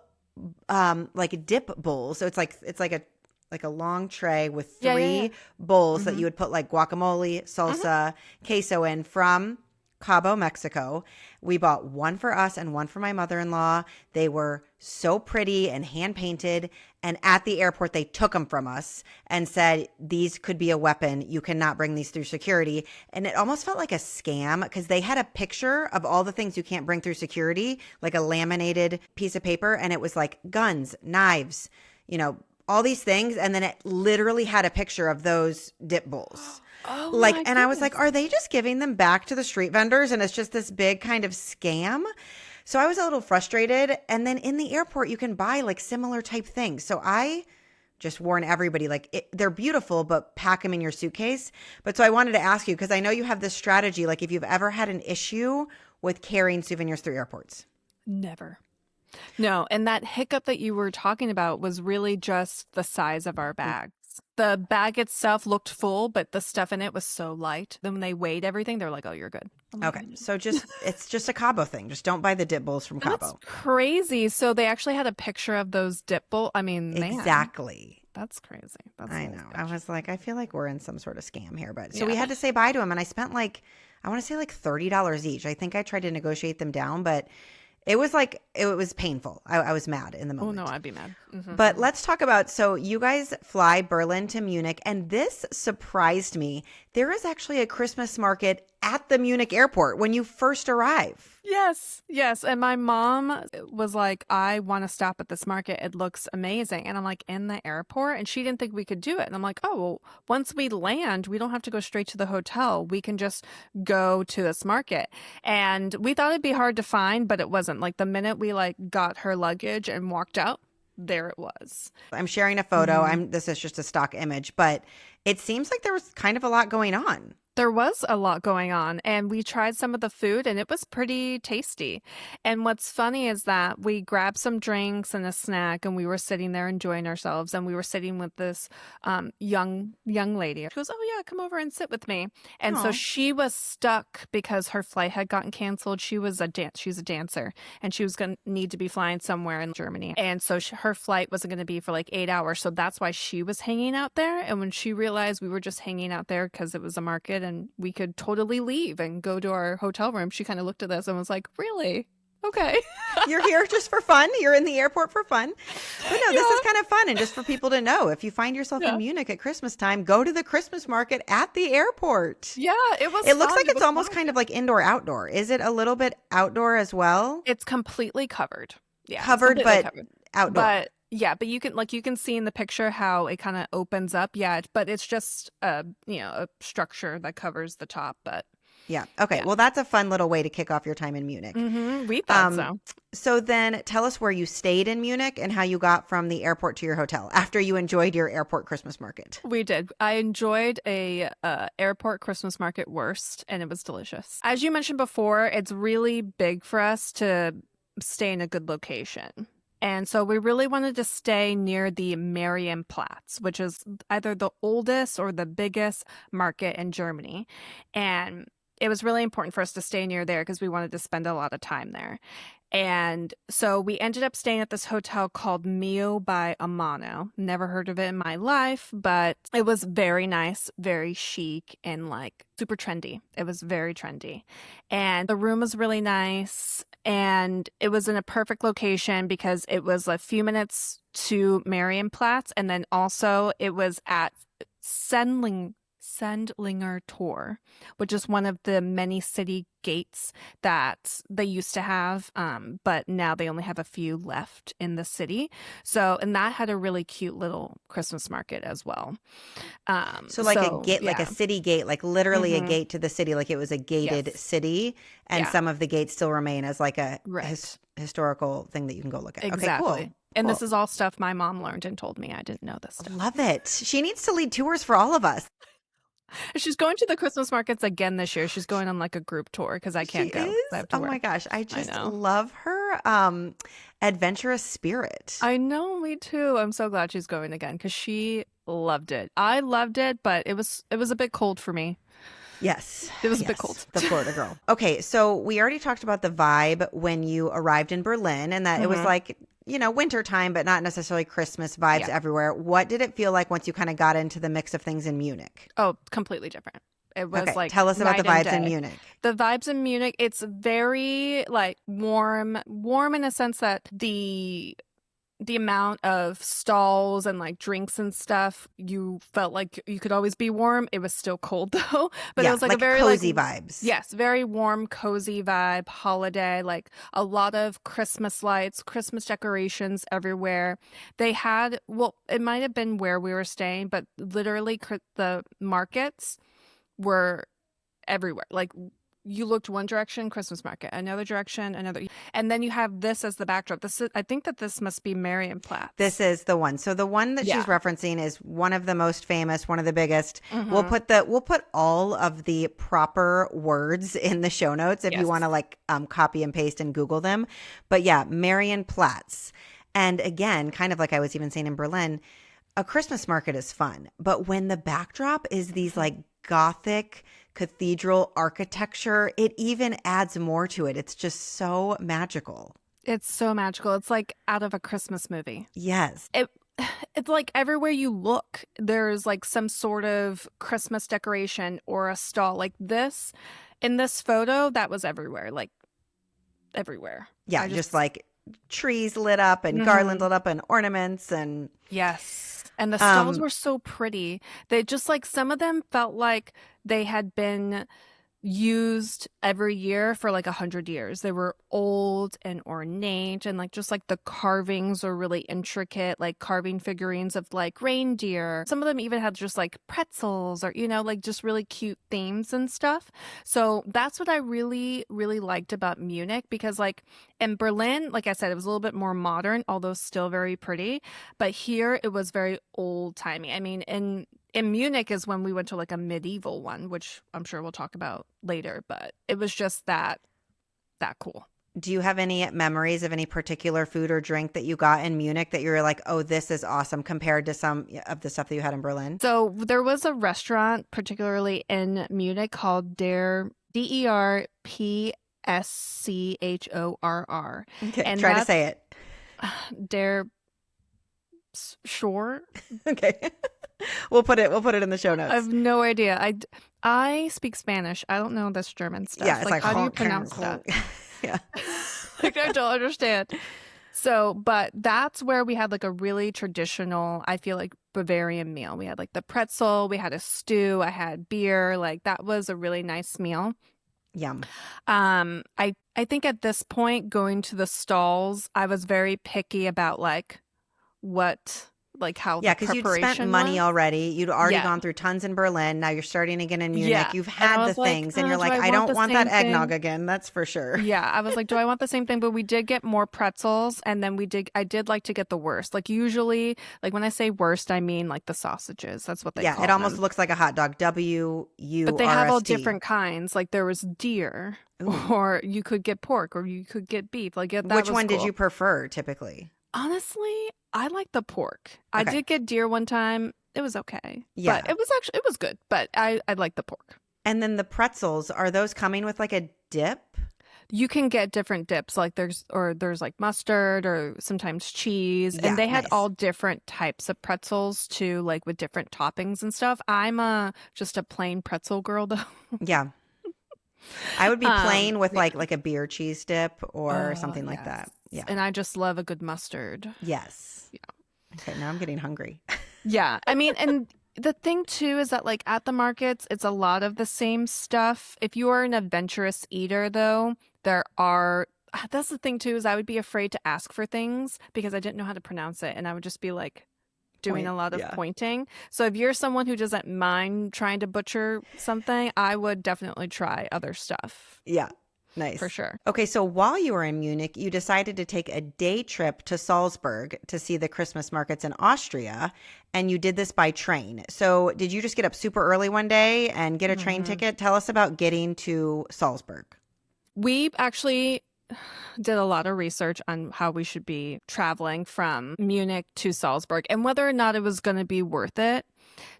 like dip bowls. So it's like a long tray with three bowls that you would put like guacamole, salsa, queso in from Cabo, Mexico. We bought one for us and one for my mother-in-law. They were so pretty and hand painted. And at the airport, they took them from us and said, these could be a weapon. You cannot bring these through security. And it almost felt like a scam because they had a picture of all the things you can't bring through security, like a laminated piece of paper. And it was like guns, knives, you know, all these things. And then it literally had a picture of those dip bowls. Oh, Like, my and I was like, goodness. are they just giving them back to the street vendors? And it's just this big kind of scam. So I was a little frustrated. And then in the airport, you can buy like similar type things. So I just warn everybody, like they're beautiful, but pack them in your suitcase. But so I wanted to ask you, because I know you have this strategy, like if you've ever had an issue with carrying souvenirs through airports. Never. No, and that hiccup that you were talking about was really just the size of our bags. The bag itself looked full, but the stuff in it was so light. Then when they weighed everything, they're like, "Oh, you're good." I'm like, Okay, so it's just a Cabo thing. Just don't buy the dip bowls from That's Cabo. crazy. So they actually had a picture of those dip bowl. I mean, man, Exactly. that's crazy. That's I a little know. I sketch. was like, I feel like we're in some sort of scam here. But so we Yeah. had to say bye to him, and I spent like, I want to say like $30 each. I think I tried to negotiate them down, but it was painful. I was mad in the Oh moment. no, I'd be mad. But let's talk about, so you guys fly Berlin to Munich, and this surprised me. There is actually a Christmas market at the Munich airport when you first arrive. Yes, yes. And my mom was like, I want to stop at this market. It looks amazing. And I'm like, in the airport? And she didn't think we could do it. And I'm like, oh, well, once we land, we don't have to go straight to the hotel. We can just go to this market. And we thought it'd be hard to find, but it wasn't. Like the minute we like got her luggage and walked out, there it was. I'm sharing a photo. Mhm. This is just a stock image, but it seems like there was kind of a lot going on. There was a lot going on, and we tried some of the food, and it was pretty tasty. And what's funny is that we grabbed some drinks and a snack, and we were sitting there enjoying ourselves. And we were sitting with this young lady. She goes, "Oh yeah, come over and sit with me." And so Aw. she was stuck because her flight had gotten canceled. She's a dancer, and she was going to need to be flying somewhere in Germany. And so her flight wasn't going to be for like 8 hours. So that's why she was hanging out there. And when she realized we were just hanging out there because it was a market and we could totally leave and go to our hotel room, she kind of looked at us and was like, "Really? Okay." You're here just for fun. You're in the airport for fun. But no, this is Yeah. kind of fun. And just for people to know, if you find yourself Yeah. in Munich at Christmas time, go to the Christmas market at the airport. Yeah, it was It looks fun. like It it's was almost fun. kind of like indoor outdoor. Is it a little bit outdoor as well? It's completely covered. Yeah, it's Covered, completely but covered. outdoor. But yeah, but you can see in the picture how it kind of opens up. Yeah, but it's just a structure that covers the top. But Yeah. Okay. yeah. Well, that's a fun little way to kick off your time in Munich. We thought Um, so. so then tell us where you stayed in Munich and how you got from the airport to your hotel after you enjoyed your airport Christmas market. We did. I enjoyed a airport Christmas market wurst, and it was delicious. As you mentioned before, it's really big for us to stay in a good location. And so we really wanted to stay near the Marienplatz, which is either the oldest or the biggest market in Germany. And it was really important for us to stay near there because we wanted to spend a lot of time there. And so we ended up staying at this hotel called Mio by Amano. Never heard of it in my life, but it was very nice, very chic, and like super trendy. It was very trendy. And the room was really nice. And it was in a perfect location because it was a few minutes to Marienplatz. And then also it was at Sendlinger Tor, which is one of the many city gates that they used to have, but now they only have a few left in the city. So, and that had a really cute little Christmas market as well. So like a gate, like a yeah. city gate, like literally a Mhm. gate to the city, like it was a gated Yes. city, and Yeah. some of the gates still remain as like a Right. historical thing that you can go look at. Okay, Exactly. cool. And Cool. this is all stuff my mom learned and told me. I didn't know this stuff. Love it. She needs to lead tours for all of us. She's going to the Christmas markets again this year. She's going on like a group tour because I can't She go. 'Cause is? I have to Oh my work. gosh. I just know. love her adventurous spirit. I know, me too. I'm so glad she's going again because she loved it. I loved it, but it was a bit cold for me. Yes. It was a bit Yes, cold. The Florida girl. Okay, so we already talked about the vibe when you arrived in Berlin and that it was Mhm. like, winter time, but not necessarily Christmas vibes Yeah. everywhere. What did it feel like once you kind of got into the mix of things in Munich? Oh, completely different. It was Okay, like tell us about the night and vibes in day. Munich. The vibes in Munich, it's very like warm in a sense that the amount of stalls and like drinks and stuff, you felt like you could always be warm. It was still cold though, but Yeah, it was like a like very cozy like vibes. yes, very warm, cozy vibe, holiday, like a lot of Christmas lights, Christmas decorations everywhere. They had, well, it might have been where we were staying, but literally the markets were everywhere. Like you looked one direction, Christmas market, another direction, another, and then you have this as the backdrop. I think that this must be Marienplatz. This is the one. So the one that Yeah. she's referencing is one of the most famous, one of the biggest. Mhm. We'll put all of the proper words in the show notes if you Yes. want to like copy and paste and Google them. But yeah, Marienplatz. And again, kind of like I was even saying in Berlin, a Christmas market is fun, but when the backdrop is these like Gothic cathedral architecture, it even adds more to it. It's just so magical. It's so magical. It's like out of a Christmas movie. Yes. It's like everywhere you look, there's like some sort of Christmas decoration or a stall. Like this, in this photo, that was everywhere. Like everywhere. Yeah, just like trees lit up and garland lit up and ornaments and yes. And the stalls were so pretty. They just like some of them felt like they had been used every year for like 100 years. They were old and ornate, and like just like the carvings are really intricate, like carving figurines of like reindeer. Some of them even had just like pretzels or, you know, like just really cute themes and stuff. So that's what I really, really liked about Munich, because like in Berlin, like I said, it was a little bit more modern, although still very pretty. But here it was very old timey. I mean, in Munich is when we went to like a medieval one, which I'm sure we'll talk about later, but it was just that cool. Do you have any memories of any particular food or drink that you got in Munich that you were like, oh, this is awesome compared to some of the stuff that you had in Berlin? So there was a restaurant, particularly in Munich, called Derpschorr. Okay, and try to say it. Derpschorr. Okay. We'll put it in the show notes. I have no idea. I speak Spanish. I don't know this German stuff. Yeah, it's like how do you pronounce that? Yeah. Like I don't understand. So, but that's where we had like a really traditional, I feel like, Bavarian meal. We had like the pretzel, we had a stew, I had beer. Like that was a really nice meal. Yum. I think at this point, going to the stalls, I was very picky about like what, like how the because you'd spent money already. You'd already gone through tons in Berlin. Now you're starting again in Munich. Yeah. You've had the things, and you're like, I don't want that eggnog again. That's for sure. Yeah, I was like, do I want the same thing? But we did get more pretzels, and then I did like to get the worst. Like usually, like when I say worst, I mean like the sausages. That's what they call it almost them. looks like a hot dog. WURST. But they have all different kinds. Like there was deer, or you could get pork, or you could get beef. Like which one did you prefer typically? Honestly, I like the pork. Okay. I did get deer one time. It was okay. Yeah. But it was good. But I like the pork. And then the pretzels, are those coming with like a dip? You can get different dips. Like there's like mustard or sometimes cheese. And they had all different types of pretzels too, like with different toppings and stuff. I'm just a plain pretzel girl though. Yeah. I would be plain with like a beer cheese dip or something like that. Yeah. And I just love a good mustard. Yes. Yeah. Okay, now I'm getting hungry. Yeah. I mean, and the thing too is that like at the markets, it's a lot of the same stuff. If you are an adventurous eater though, that's the thing too, is I would be afraid to ask for things because I didn't know how to pronounce it. And I would just be like doing a lot of pointing. So if you're someone who doesn't mind trying to butcher something, I would definitely try other stuff. Yeah. Nice. For sure. Okay, so while you were in Munich, you decided to take a day trip to Salzburg to see the Christmas markets in Austria, and you did this by train. So did you just get up super early one day and get a train ticket? Tell us about getting to Salzburg. We actually did a lot of research on how we should be traveling from Munich to Salzburg and whether or not it was going to be worth it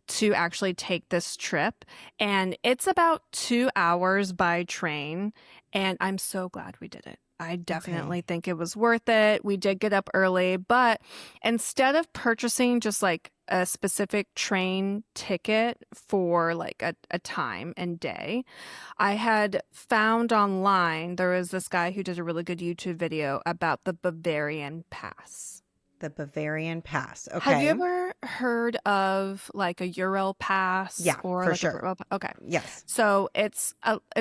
to actually take this trip. And it's about 2 hours by train. And I'm so glad we did it. I definitely think it was worth it. We did get up early, but instead of purchasing just like a specific train ticket for like a time and day, I had found online, there was this guy who did a really good YouTube video about the Bavarian Pass. The Bavarian Pass. Okay. Have you ever heard of like a Euro Pass? Yeah, or for like sure. Okay. Yes. So it's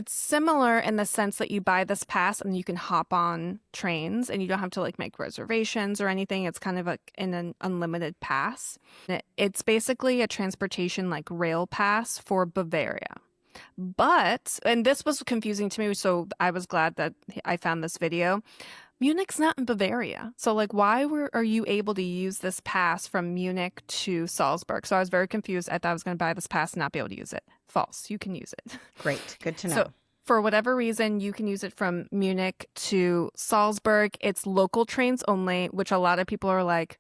similar in the sense that you buy this pass and you can hop on trains and you don't have to like make reservations or anything. It's kind of like an unlimited pass. It's basically a transportation like rail pass for Bavaria. But, and this was confusing to me, so I was glad that I found this video. Munich's not in Bavaria. So like, why are you able to use this pass from Munich to Salzburg? So I was very confused. I thought I was going to buy this pass and not be able to use it. False. You can use it. Great. Good to know. So for whatever reason, you can use it from Munich to Salzburg. It's local trains only, which a lot of people are like,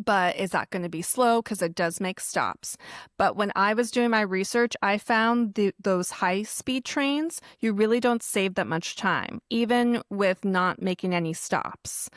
But is that going to be slow? Because it does make stops. But when I was doing my research, I found those high-speed trains, you really don't save that much time, even with not making any stops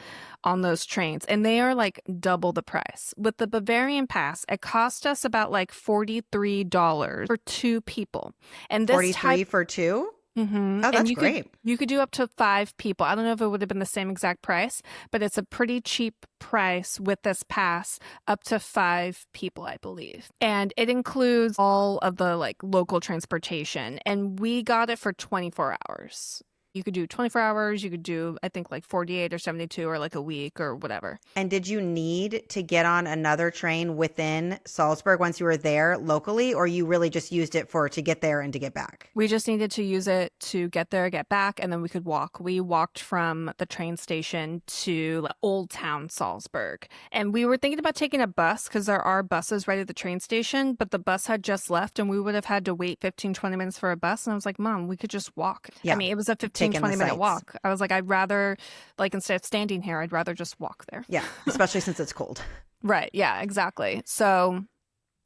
on those trains. And they are like double the price. With the Bavarian Pass, it cost us about like $43 for 2 people. And this 43 for 2? Mm-hmm. Oh, that's and great. You could do up to 5 people. I don't know if it would have been the same exact price, but it's a pretty cheap price with this pass up to 5 people, I believe. And it includes all of the like local transportation. And we got it for 24 hours. You could do 24 hours. You could do, I think, like 48 or 72 or like a week or whatever. And did you need to get on another train within Salzburg once you were there locally, or you really just used it to get there and to get back? We just needed to use it to get there, get back, and then we could walk. We walked from the train station to Old Town Salzburg. And we were thinking about taking a bus because there are buses right at the train station, but the bus had just left and we would have had to wait 15, 20 minutes for a bus. And I was like, Mom, we could just walk. Yeah. I mean, it was a 15, 20-minute walk. I was like, I'd rather, like, instead of standing here, I'd rather just walk there. Yeah, especially since it's cold. Right. Yeah, exactly. So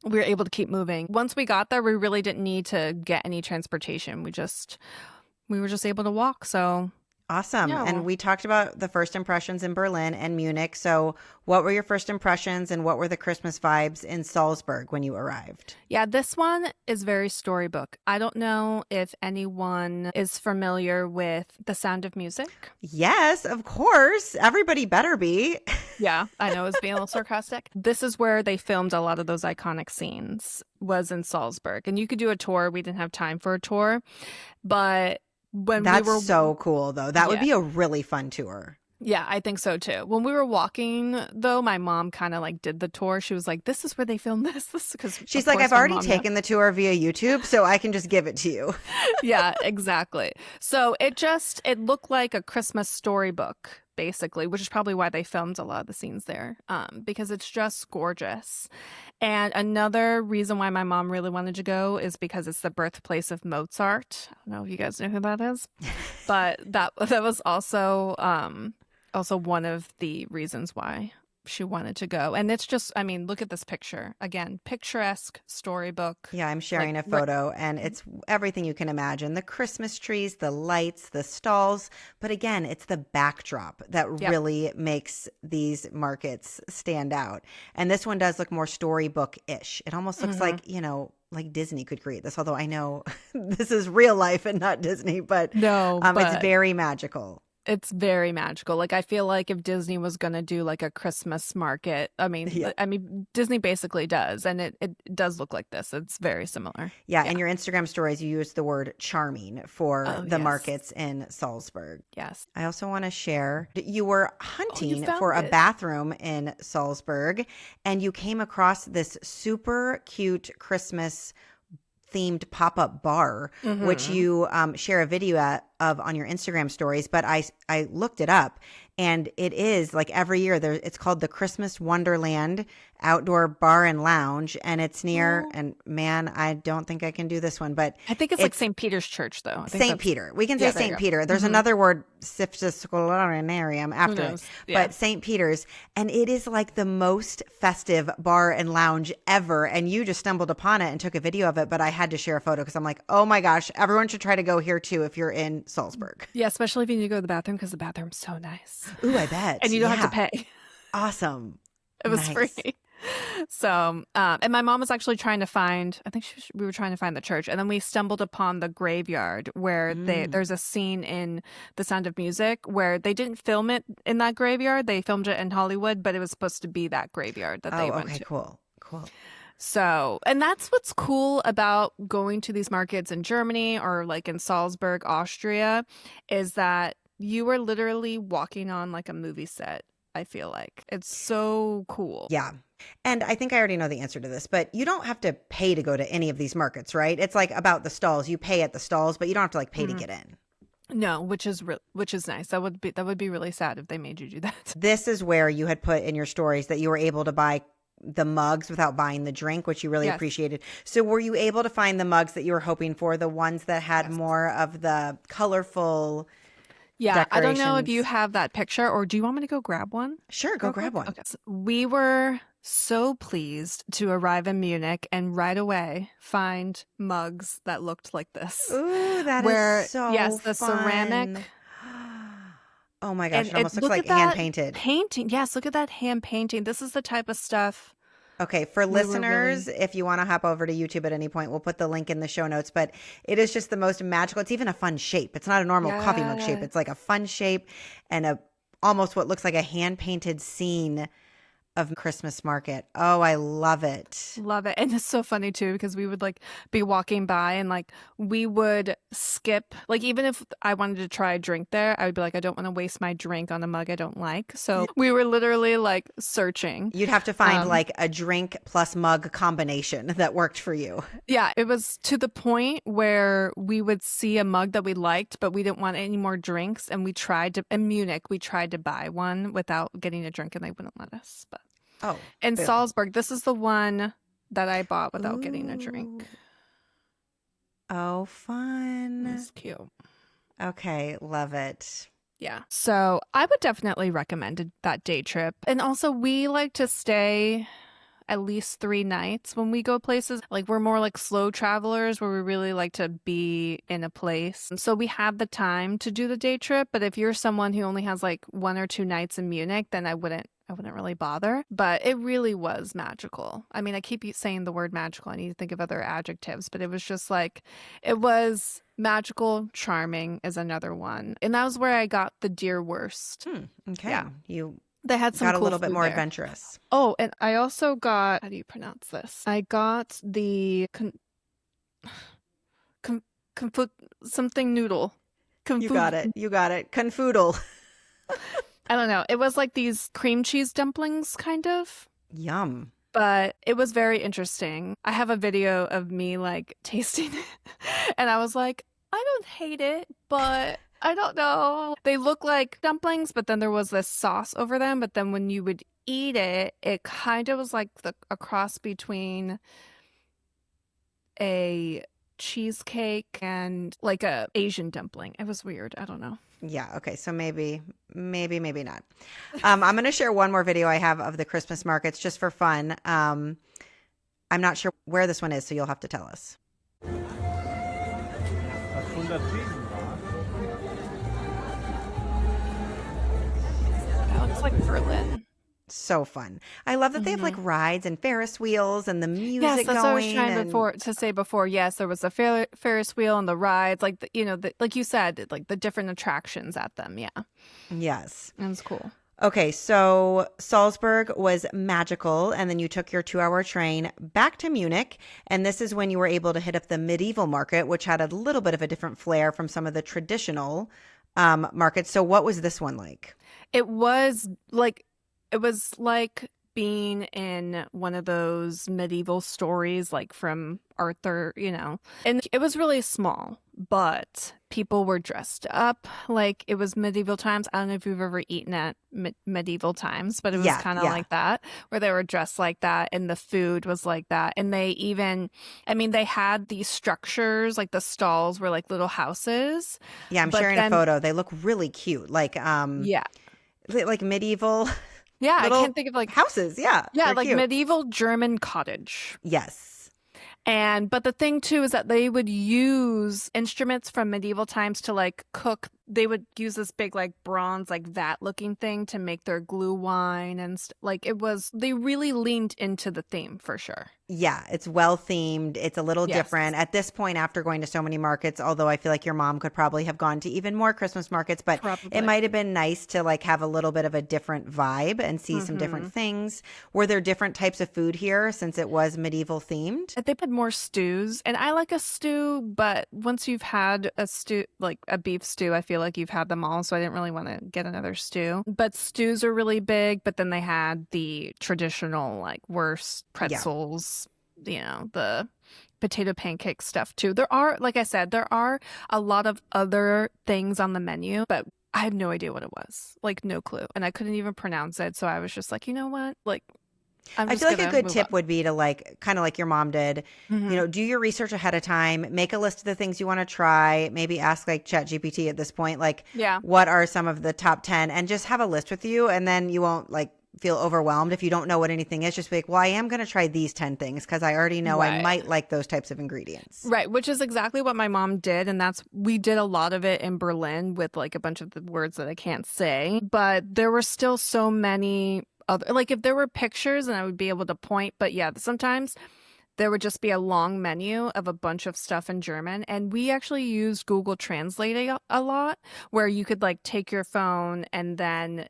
we were able to keep moving. Once we got there, we really didn't need to get any transportation. We were just able to walk. So awesome. yeah. And we talked about the first impressions in Berlin and Munich. So what were your first impressions and what were the Christmas vibes in Salzburg when you arrived? Yeah, this one is very storybook. I don't know if anyone is familiar with The Sound of Music. Yes, of course. Everybody better be. Yeah, I know, it's being a little sarcastic. This is where they filmed a lot of those iconic scenes, was in Salzburg. And you could do a tour. We didn't have time for a tour, but That's so cool, though. That would be a really fun tour. Yeah, I think so too. When we were walking, though, my mom kind of like did the tour. She was like, "This is where they filmed this." Because she's like, "I've already taken the tour via YouTube, so I can just give it to you." Yeah, exactly. So it looked like a Christmas storybook, basically, which is probably why they filmed a lot of the scenes there, because it's just gorgeous. And another reason why my mom really wanted to go is because it's the birthplace of Mozart. I don't know if you guys know who that is, but that was also one of the reasons why she wanted to go. And it's just, I mean, look at this picture. Again, picturesque storybook. Yeah, I'm sharing a photo and it's everything you can imagine. The Christmas trees, the lights, the stalls. But again, it's the backdrop that really makes these markets stand out. And this one does look more storybook-ish. It almost looks like, like Disney could create this, although I know this is real life and not Disney, but no, it's very magical. It's very magical. Like, I feel like if Disney was going to do like a Christmas market, I mean, Disney basically does. And it does look like this. It's very similar. Yeah. In your Instagram stories, you use the word charming for the markets in Salzburg. Yes. I also want to share, you were hunting for a bathroom in Salzburg and you came across this super cute Christmas themed pop-up bar, which you share a video of on your Instagram stories. But I looked it up and it is like every year it's called the Christmas Wonderland Outdoor Bar and Lounge. And it's near, and man, I don't think I can do this one, but I think it's like St. Peter's Church though. St. Peter. We can say St. Peter. There's another word, Siftiscolanarium after it, but St. Peter's. And it is like the most festive bar and lounge ever. And you just stumbled upon it and took a video of it, but I had to share a photo because I'm like, oh my gosh, everyone should try to go here too if you're in Salzburg. Yeah, especially if you need to go to the bathroom because the bathroom's so nice. Ooh, I bet. And you don't have to pay. Awesome. It was free. So, and my mom was actually trying to find, I think we were trying to find the church. And then we stumbled upon the graveyard where there's a scene in The Sound of Music where they didn't film it in that graveyard. They filmed it in Hollywood, but it was supposed to be that graveyard that they went to. Cool. So, and that's what's cool about going to these markets in Germany or like in Salzburg, Austria, is that you are literally walking on like a movie set. I feel like it's so cool. Yeah. And I think I already know the answer to this, but you don't have to pay to go to any of these markets, right? It's like about the stalls. You pay at the stalls, but you don't have to like pay to get in. No, which is nice. That would be really sad if they made you do that. This is where you had put in your stories that you were able to buy the mugs without buying the drink, which you really appreciated. So were you able to find the mugs that you were hoping for, the ones that had more of the colorful Yeah, I don't know if you decorations. have that picture, or do you want me to go grab one Sure, go real grab quick? one. Okay. So we were so pleased to arrive in Munich and right away find mugs that looked like this. Ooh, that is Where, yes, so the ceramic, fun. Oh my gosh, and it almost looks look like at hand that painted. painting. Yes, look at that hand painting. This is the type of stuff Okay, for we were listeners, really, if you want to hop over to YouTube at any point, we'll put the link in the show notes. But it is just the most magical. It's even a fun shape. It's not a normal coffee mug shape. yeah. It's like a fun shape and a almost what looks like a hand painted scene of Christmas market. Oh, I love it. Love it. And it's so funny too, because we would like be walking by and like we would skip, like even if I wanted to try a drink there, I would be like, I don't want to waste my drink on a mug I don't like. So we were literally like searching. You'd have to find Um, like a drink plus mug combination that worked for you. yeah, it was to the point where we would see a mug that we liked, but we didn't want any more drinks. And we tried to, in Munich, we tried to buy one without getting a drink and they wouldn't let us. But Oh, in boom. Salzburg, this is the one that I bought without getting a Ooh. drink. Oh, fun. It's cute. Okay, love it. Yeah. So I would definitely recommend that day trip. And also, we like to stay at least 3 nights when we go places. Like, we're more like slow travelers where we really like to be in a place. So we have the time to do the day trip. But if you're someone who only has like 1 or 2 nights in Munich, then I wouldn't really bother. But it really was magical. I mean, I keep saying the word magical. I need to think of other adjectives, but it was just like, it was magical. Charming is another one. And that was where I got the deer wurst. Okay. Yeah. You They had some got a cool little bit food more there. adventurous. Oh, and I also got, how do you pronounce this? I got the something noodle. You got it. You got it. Confoodle. I don't know. It was like these cream cheese dumplings, kind of. Yum. But it was very interesting. I have a video of me like tasting it. And I was like, I don't hate it, but I don't know. They look like dumplings, but then there was this sauce over them. But then when you would eat it, it kind of was like a cross between a cheesecake and like a Asian dumpling. It was weird. I don't know. Yeah. Okay. So maybe not. I'm going to share one more video I have of the Christmas markets just for fun. I'm not sure where this one is, so you'll have to tell us. That looks like Berlin. So fun. I love that they have like rides and Ferris wheels and the music Yes, that's what I was going. trying to say before. Yes, there was a Ferris wheel and the rides, like like you said, like the different attractions at them. Yeah, Yes. that was cool. Okay, so Salzburg was magical, and then you took your 2-hour train back to Munich, and this is when you were able to hit up the medieval market, which had a little bit of a different flair from some of the traditional markets. So what was this one like? It was like being in one of those medieval stories, like from Arthur, and it was really small, but people were dressed up like it was medieval times. I don't know if you've ever eaten at medieval times, but it was kind of like that, where they were dressed like that and the food was like that. And they had these structures, like the stalls were like little houses. Yeah, I'm sharing a photo. They look really cute. Like like medieval Yeah, I little can't think of like houses. Yeah. like cute. medieval German cottage. Yes. But the thing too is that they would use instruments from medieval times to like cook. They would use this big like bronze like vat looking thing to make their Glühwein and like they really leaned into the theme for sure. Yeah, it's well themed. It's a little different at this point after going to so many markets, although I feel like your mom could probably have gone to even more Christmas markets, but it might have been nice to like have a little bit of a different vibe and see some different things. Were there different types of food here since it was medieval themed? They had more stews, and I like a stew, but once you've had a stew, like a beef stew, I feel like you've had them all, so I didn't really want to get another stew. But stews are really big, but then they had the traditional like wurst, pretzels, the potato pancake stuff too. There are, like I said, there are a lot of other things on the menu, but I had no idea what it was. Like no clue. And I couldn't even pronounce it, so I was just like, you know what? Like I'm I just feel like a gonna good move tip up. would be to like kind of like your mom did, Hmm. do your research ahead of time, make a list of the things you want to try, maybe ask like ChatGPT at this point, like Yeah. what are some of the top 10 and just have a list with you. And then you won't like feel overwhelmed if you don't know what anything is. Just be like, well, I am going to try these 10 things because I already know I Right. might like those types of ingredients. Right, which is exactly what my mom did, and we did a lot of it in Berlin with like a bunch of the words that I can't say, but there were still so many other, like if there were pictures and I would be able to point, but yeah, sometimes there would just be a long menu of a bunch of stuff in German. And we actually used Google Translate a lot, where you could like take your phone and then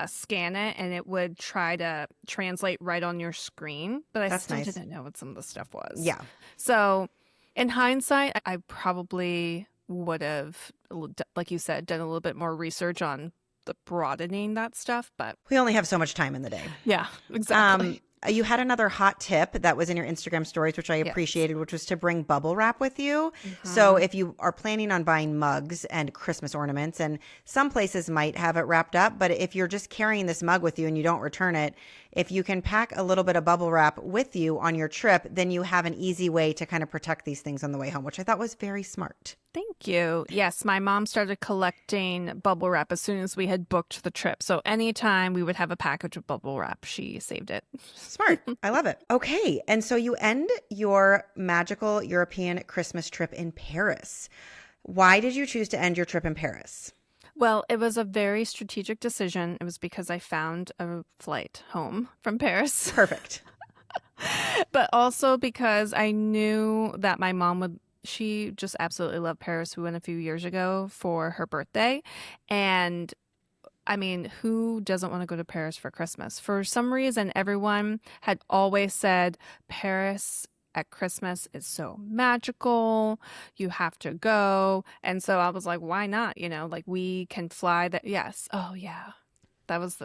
scan it and it would try to translate right on your screen. But I That's still nice. didn't know what some of the stuff was. Yeah. So in hindsight, I probably would have, like you said, done a little bit more research on the broadening that stuff. But We only have so much time in the day. yeah, exactly. You had another hot tip that was in your Instagram stories, which I Yes. appreciated, which was to bring bubble wrap with you. So Mhm. if you are planning on buying mugs and Christmas ornaments, and some places might have it wrapped up, but if you're just carrying this mug with you and you don't return it, if you can pack a little bit of bubble wrap with you on your trip, then you have an easy way to kind of protect these things on the way home, which I thought was very smart. Thank you. Yes, my mom started collecting bubble wrap as soon as we had booked the trip. So anytime we would have a package of bubble wrap, she saved it. Smart. I love it. Okay. And so you end your magical European Christmas trip in Paris. Why did you choose to end your trip in Paris? Well, it was a very strategic decision. It was because I found a flight home from Paris, Perfect. but also because I knew that my mom would. She just absolutely loved Paris. We went a few years ago for her birthday. And I mean, who doesn't want to go to Paris for Christmas? For some reason, everyone had always said Paris at Christmas is so magical. You have to go. And so I was like, why not? Like we can fly that. Yes. Oh, yeah. That was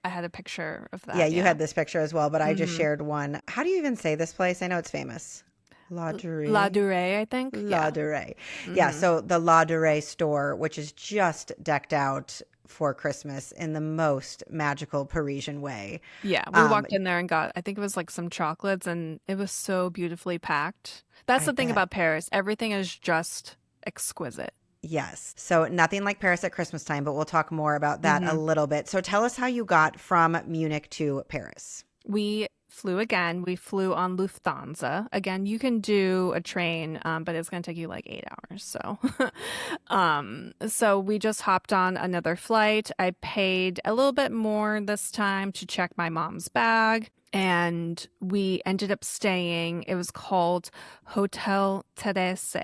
I had a picture of that. Yeah, you had this picture as well, but I just Mhm. shared one. How do you even say this place? I know it's famous. La Durée. La Durée, I think. La Yeah. Durée. Yeah, Mhm. so the La Durée store, which is just decked out for Christmas in the most magical Parisian way. Yeah, we Um, walked in there and got, I think it was like some chocolates, and it was so beautifully packed. That's I the thing bet. about Paris. Everything is just exquisite. Yes. So nothing like Paris at Christmas time, but we'll talk more about that a Mhm. little bit. So tell us how you got from Munich to Paris. We flew again. We flew on Lufthansa. Again, you can do a train, but it's going to take you like 8 hours. So, so we just hopped on another flight. I paid a little bit more this time to check my mom's bag. And we ended up staying, it was called Hotel Therese.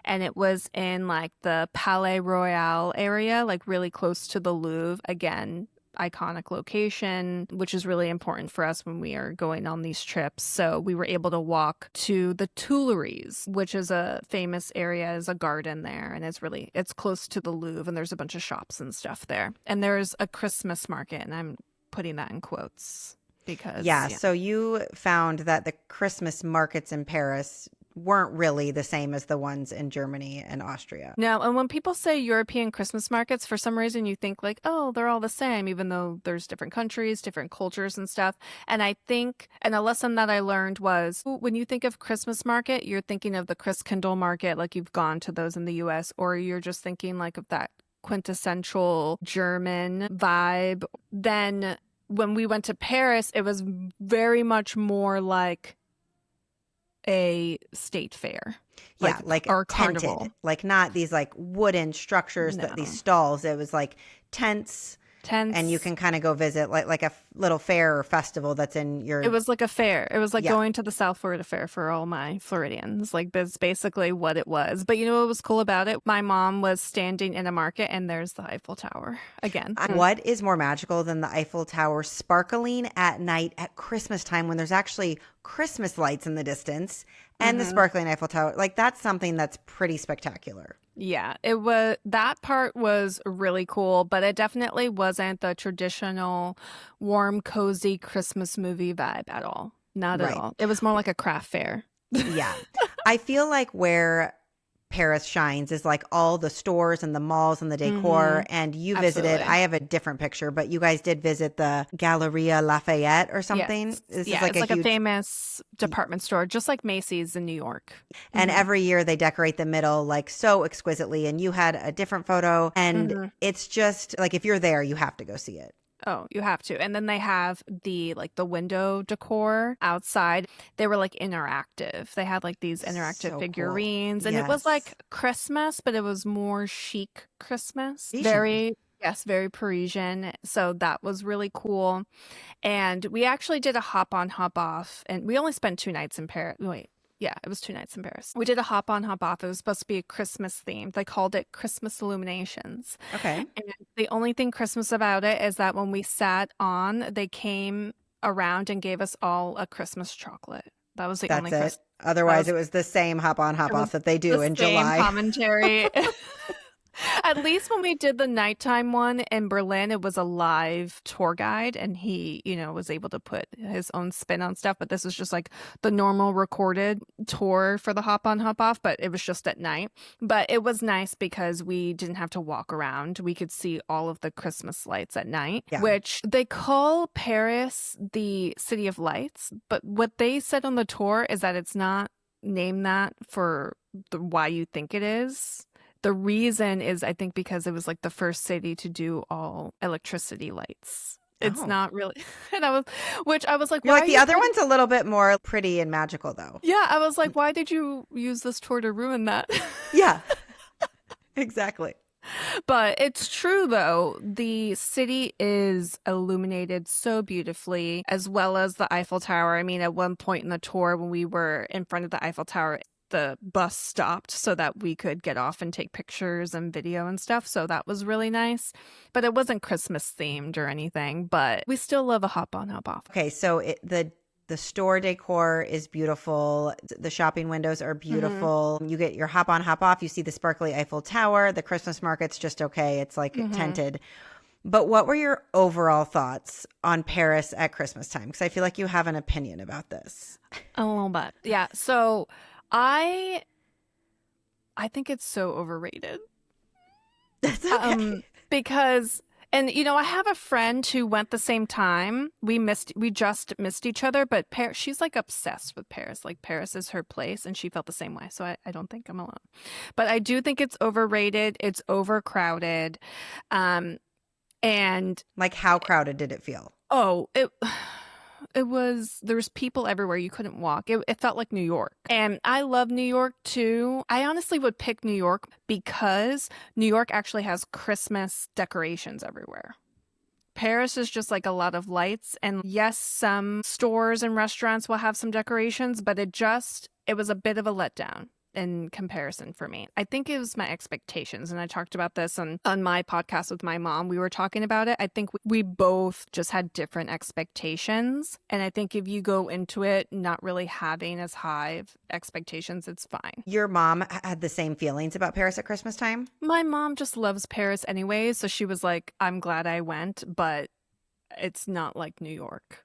And it was in like the Palais-Royal area, like really close to the Louvre. Again, iconic location, which is really important for us when we are going on these trips. So we were able to walk to the Tuileries, which is a famous area, is a garden there, and it's close to the Louvre, and there's a bunch of shops and stuff there. And there's a Christmas market, and I'm putting that in quotes because Yeah, so you found that the Christmas markets in Paris weren't really the same as the ones in Germany and Austria. No, and when people say European Christmas markets, for some reason you think like, oh, they're all the same, even though there's different countries, different cultures and stuff. And I think, and a lesson that I learned was when you think of Christmas market, you're thinking of the Christkindl Market, like you've gone to those in the US, or you're just thinking like of that quintessential German vibe. Then when we went to Paris, it was very much more like a state fair. Yeah, like or tented, carnival. like not these like wooden structures, No. these stalls. It was like tents, Tents. and you can kind of go visit like a little fair or festival that's in your. It was like a fair. It was like Yeah. going to the South Florida Fair for all my Floridians. Like that's basically what it was. But you know what was cool about it? My mom was standing in a market and there's the Eiffel Tower again. What is more magical than the Eiffel Tower sparkling at night at Christmas time when there's actually Christmas lights in the distance and the sparkling Eiffel Tower? Like that's something that's pretty spectacular. Yeah, that part was really cool, but it definitely wasn't the traditional warm, cozy Christmas movie vibe at all. Not at Right. all. It was more like a craft fair. Yeah. I feel like where Paris shines is like all the stores and the malls and the decor. And you visited, Absolutely. I have a different picture, but you guys did visit the Galeries Lafayette or something. Yes. This Yeah, is like it's like a huge, famous department store, just like Macy's in New York. and Mhm. every year they decorate the middle like so exquisitely. And you had a different photo, and Mhm. it's just like if you're there, you have to go see it. Oh, you have to. And then they have the window decor outside. They were like interactive. They had like these interactive So cool. figurines, and it was Yes. like Christmas, but it was more chic Christmas. Parisian. Very Parisian. So that was really cool. And we actually did a hop on, hop off, and we only spent 2 nights in Paris. Wait, yeah, it was 2 nights in Paris. We did a hop on, hop off. It was supposed to be a Christmas theme. They called it Christmas Illuminations. Okay. And the only thing Christmas about it is that when we sat on, they came around and gave us all a Christmas chocolate. That was the only That's it. Christmas. Otherwise, it was the same hop on, hop off that they do in July. Commentary. At least when we did the nighttime one in Berlin, it was a live tour guide, and he, was able to put his own spin on stuff. But this was just like the normal recorded tour for the hop on, hop off, but it was just at night. But it was nice because we didn't have to walk around. We could see all of the Christmas lights at night, which they call Paris the City of Lights. But what they said on the tour is that it's not named that for why you think it is. The reason is, I think, because it was like the first city to do all electricity lights. It's not really, and I was like, You're like, the other one's a little bit more pretty and magical, though. Yeah, I was like, why did you use this tour to ruin that? Yeah, exactly. But it's true, though. The city is illuminated so beautifully, as well as the Eiffel Tower. I mean, at one point in the tour, when we were in front of the Eiffel Tower, the bus stopped so that we could get off and take pictures and video and stuff. So that was really nice. But it wasn't Christmas themed or anything. But we still love a hop on, hop off. Okay, so the store decor is beautiful. The shopping windows are beautiful. You get your hop on, hop off. You see the sparkly Eiffel Tower. The Christmas market's just okay. It's like tented. But what were your overall thoughts on Paris at Christmas time? Because I feel like you have an opinion about this. A little bit. Yeah. So I think it's so overrated. That's okay. Because, and I have a friend who went the same time. We just missed each other, but she's like obsessed with Paris. Like Paris is her place, and she felt the same way. So I don't think I'm alone. But I do think it's overrated. It's overcrowded. And like, how crowded did it feel? Oh, there was people everywhere. You couldn't walk. It felt like New York. And I love New York too. I honestly would pick New York because New York actually has Christmas decorations everywhere. Paris is just like a lot of lights. And yes, some stores and restaurants will have some decorations, but it was a bit of a letdown in comparison for me. I think it was my expectations, and I talked about this on my podcast with my mom. We were talking about it. I think we both just had different expectations, and I think if you go into it not really having as high of expectations, it's fine. Your mom had the same feelings about Paris at Christmas time? My mom just loves Paris anyway, so she was like, I'm glad I went, but it's not like New York.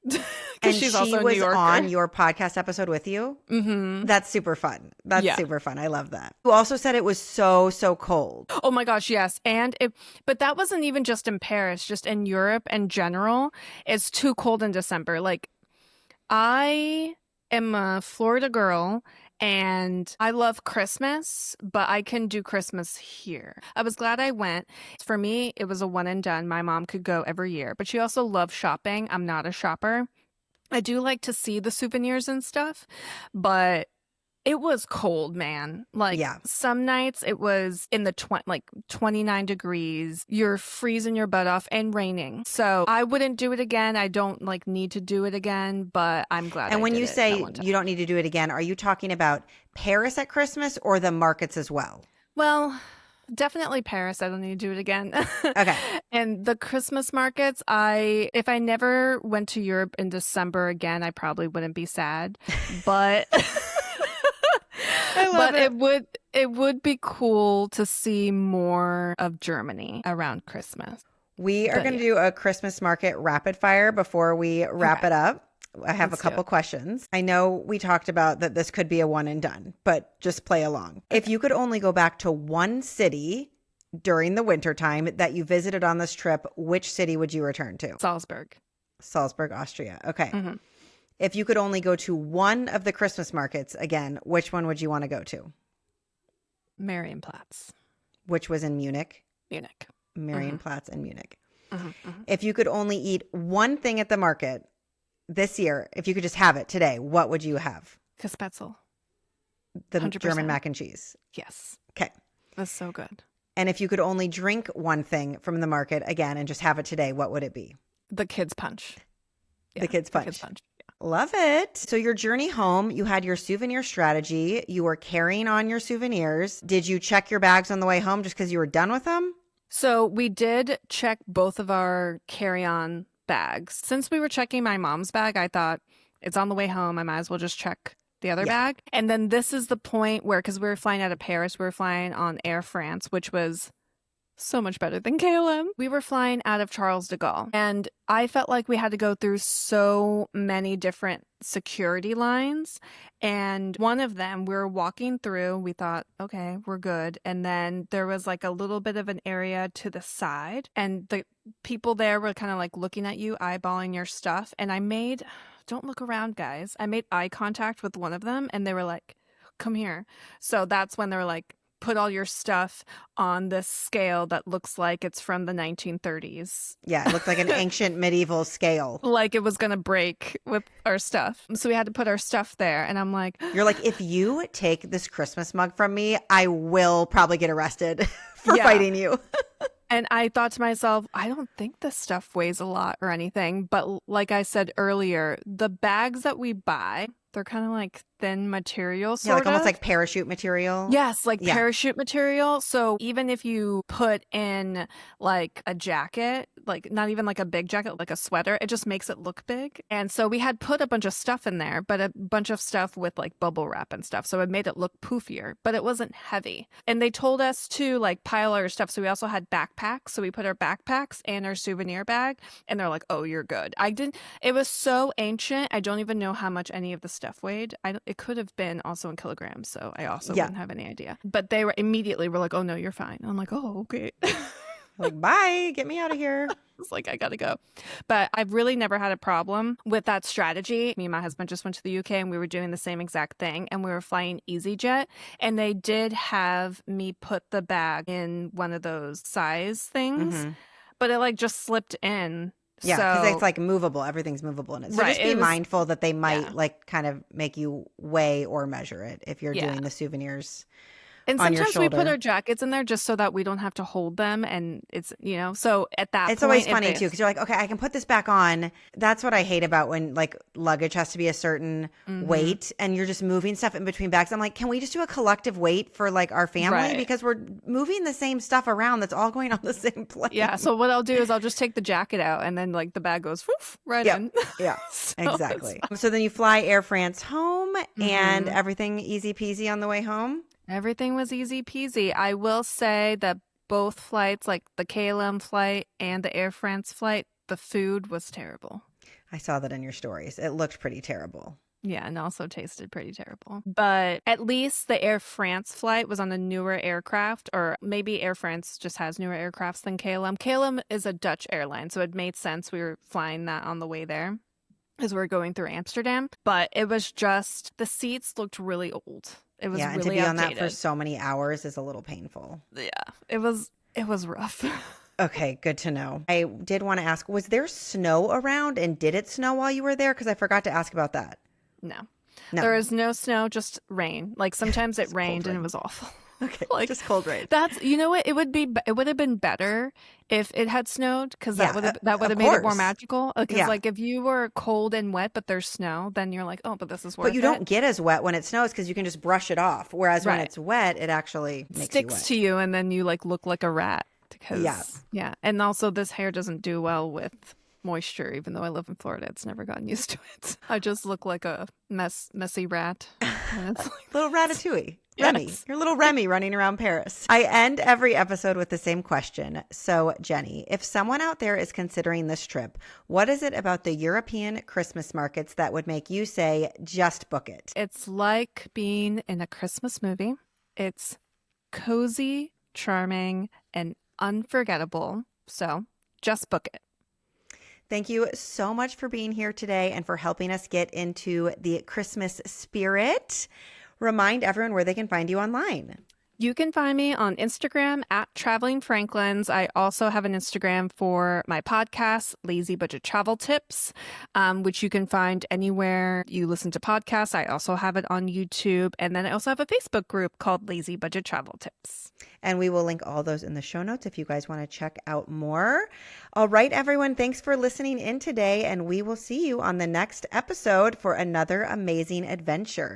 And she's she also a was New Yorker. on your podcast episode with you? Mm-hmm. That's super fun. That's super fun. I love that. You also said it was so, so cold. Oh my gosh, yes. But that wasn't even just in Paris, just in Europe in general. It's too cold in December. Like, I am a Florida girl, and I love Christmas, but I can do Christmas here. I was glad I went. For me, it was a one and done. My mom could go every year, but she also loved shopping. I'm not a shopper. I do like to see the souvenirs and stuff, but it was cold, man. Like, some nights it was in the 29 degrees. You're freezing your butt off and raining. So I wouldn't do it again. I don't need to do it again, but I'm glad. And when you say you don't need to do it again, are you talking about Paris at Christmas or the markets as well? Well, definitely Paris. I don't need to do it again. Okay. And the Christmas markets, if I never went to Europe in December again, I probably wouldn't be sad. But it would be cool to see more of Germany around Christmas. We are going to do a Christmas market rapid fire before we wrap it up. I have a couple questions. I know we talked about that this could be a one and done, but just play along. If you could only go back to one city during the wintertime that you visited on this trip, which city would you return to? Salzburg. Salzburg, Austria. Okay. Mm-hmm. If you could only go to one of the Christmas markets, again, which one would you want to go to? Marienplatz. Which was in Munich? Munich. Marienplatz and Munich. If you could only eat one thing at the market this year, if you could just have it today, what would you have? Käsespätzle. The 100%. German mac and cheese. Yes. Okay. That's so good. And if you could only drink one thing from the market again and just have it today, what would it be? The kids' punch. The kids' punch. The kids' punch. Yeah. Love it. So your journey home, you had your souvenir strategy. You were carrying on your souvenirs. Did you check your bags on the way home just because you were done with them? So we did check both of our carry-on bags. Since we were checking my mom's bag, I thought it's on the way home. I might as well just check the other bag. And then this is the point where, because we were flying out of Paris, we were flying on Air France, which was so much better than KLM. We were flying out of Charles de Gaulle, and I felt like we had to go through so many different security lines. And one of them, we were walking through, we thought, okay, we're good. And then there was like a little bit of an area to the side, and the people there were kind of like looking at you, eyeballing your stuff. And don't look around, guys. I made eye contact with one of them, and they were like, come here. So that's when they were like, put all your stuff on this scale that looks like it's from the 1930s. Yeah, it looked like an ancient medieval scale. Like it was going to break with our stuff. So we had to put our stuff there. And I'm like... You're like, if you take this Christmas mug from me, I will probably get arrested for fighting you. And I thought to myself, I don't think this stuff weighs a lot or anything. But like I said earlier, the bags that we buy, they're kind of like thin material, sort like almost like parachute material. Yes, like parachute material. So even if you put in like a jacket, like not even like a big jacket, like a sweater, it just makes it look big. And so we had put a bunch of stuff in there, but a bunch of stuff with like bubble wrap and stuff. So it made it look poofier, but it wasn't heavy. And they told us to like pile our stuff. So we also had backpacks. So we put our backpacks and our souvenir bag, and they're like, oh, you're good. It was so ancient. I don't even know how much any of the stuff weighed. It could have been also in kilograms, so I also wouldn't have any idea. But they were like, oh no, you're fine. I'm like, oh, okay. Like, bye, get me out of here. It's like, I gotta go. But I've really never had a problem with that strategy. Me and my husband just went to the UK, and we were doing the same exact thing, and we were flying EasyJet, and they did have me put the bag in one of those size things, but it like just slipped in. Yeah, because it's like movable. Everything's movable in it. So just be mindful that they might like kind of make you weigh or measure it if you're doing the souvenirs. And sometimes we put our jackets in there just so that we don't have to hold them. And it's, so at that point. It's always funny too, because you're like, okay, I can put this back on. That's what I hate about when like luggage has to be a certain weight and you're just moving stuff in between bags. I'm like, can we just do a collective weight for like our family? Right. Because we're moving the same stuff around that's all going on the same plane. Yeah. So what I'll do is I'll just take the jacket out, and then like the bag goes right in. Yeah, so exactly. So then you fly Air France home, and everything easy peasy on the way home? Everything was easy peasy. I will say that both flights, like the KLM flight and the Air France flight, the food was terrible. I saw that in your stories. It looked pretty terrible. Yeah, and also tasted pretty terrible. But at least the Air France flight was on a newer aircraft, or maybe Air France just has newer aircrafts than KLM. KLM is a Dutch airline, so it made sense we were flying that on the way there as we were going through Amsterdam. But it was just, the seats looked really old. It was and really to be outdated. On that for so many hours is a little painful. Yeah, it was rough. Okay, good to know. I did want to ask, was there snow around, and did it snow while you were there? Because I forgot to ask about that. No. There was no snow, just rain. Like sometimes it rained and it was awful. Okay, like, just cold rain. That's, what, it would have been better if it had snowed, because that would have made it more magical. Because like if you were cold and wet but there's snow, then you're like, oh, but this is worth it. But you don't get as wet when it snows because you can just brush it off. Whereas when it's wet, it actually sticks to you, and then you like look like a rat. Because and also this hair doesn't do well with moisture. Even though I live in Florida, it's never gotten used to it. I just look like a messy rat. It's like, Little Ratatouille. Remy. yes. Your little Remy running around Paris. I end every episode with the same question. So, Genni, if someone out there is considering this trip, what is it about the European Christmas markets that would make you say, just book it? It's like being in a Christmas movie. It's cozy, charming, and unforgettable. So just book it. Thank you so much for being here today and for helping us get into the Christmas spirit. Remind everyone where they can find you online. You can find me on Instagram at Traveling Franklins. I also have an Instagram for my podcast, Lazy Budget Travel Tips, which you can find anywhere you listen to podcasts. I also have it on YouTube. And then I also have a Facebook group called Lazy Budget Travel Tips. And we will link all those in the show notes if you guys want to check out more. All right, everyone, thanks for listening in today. And we will see you on the next episode for another amazing adventure.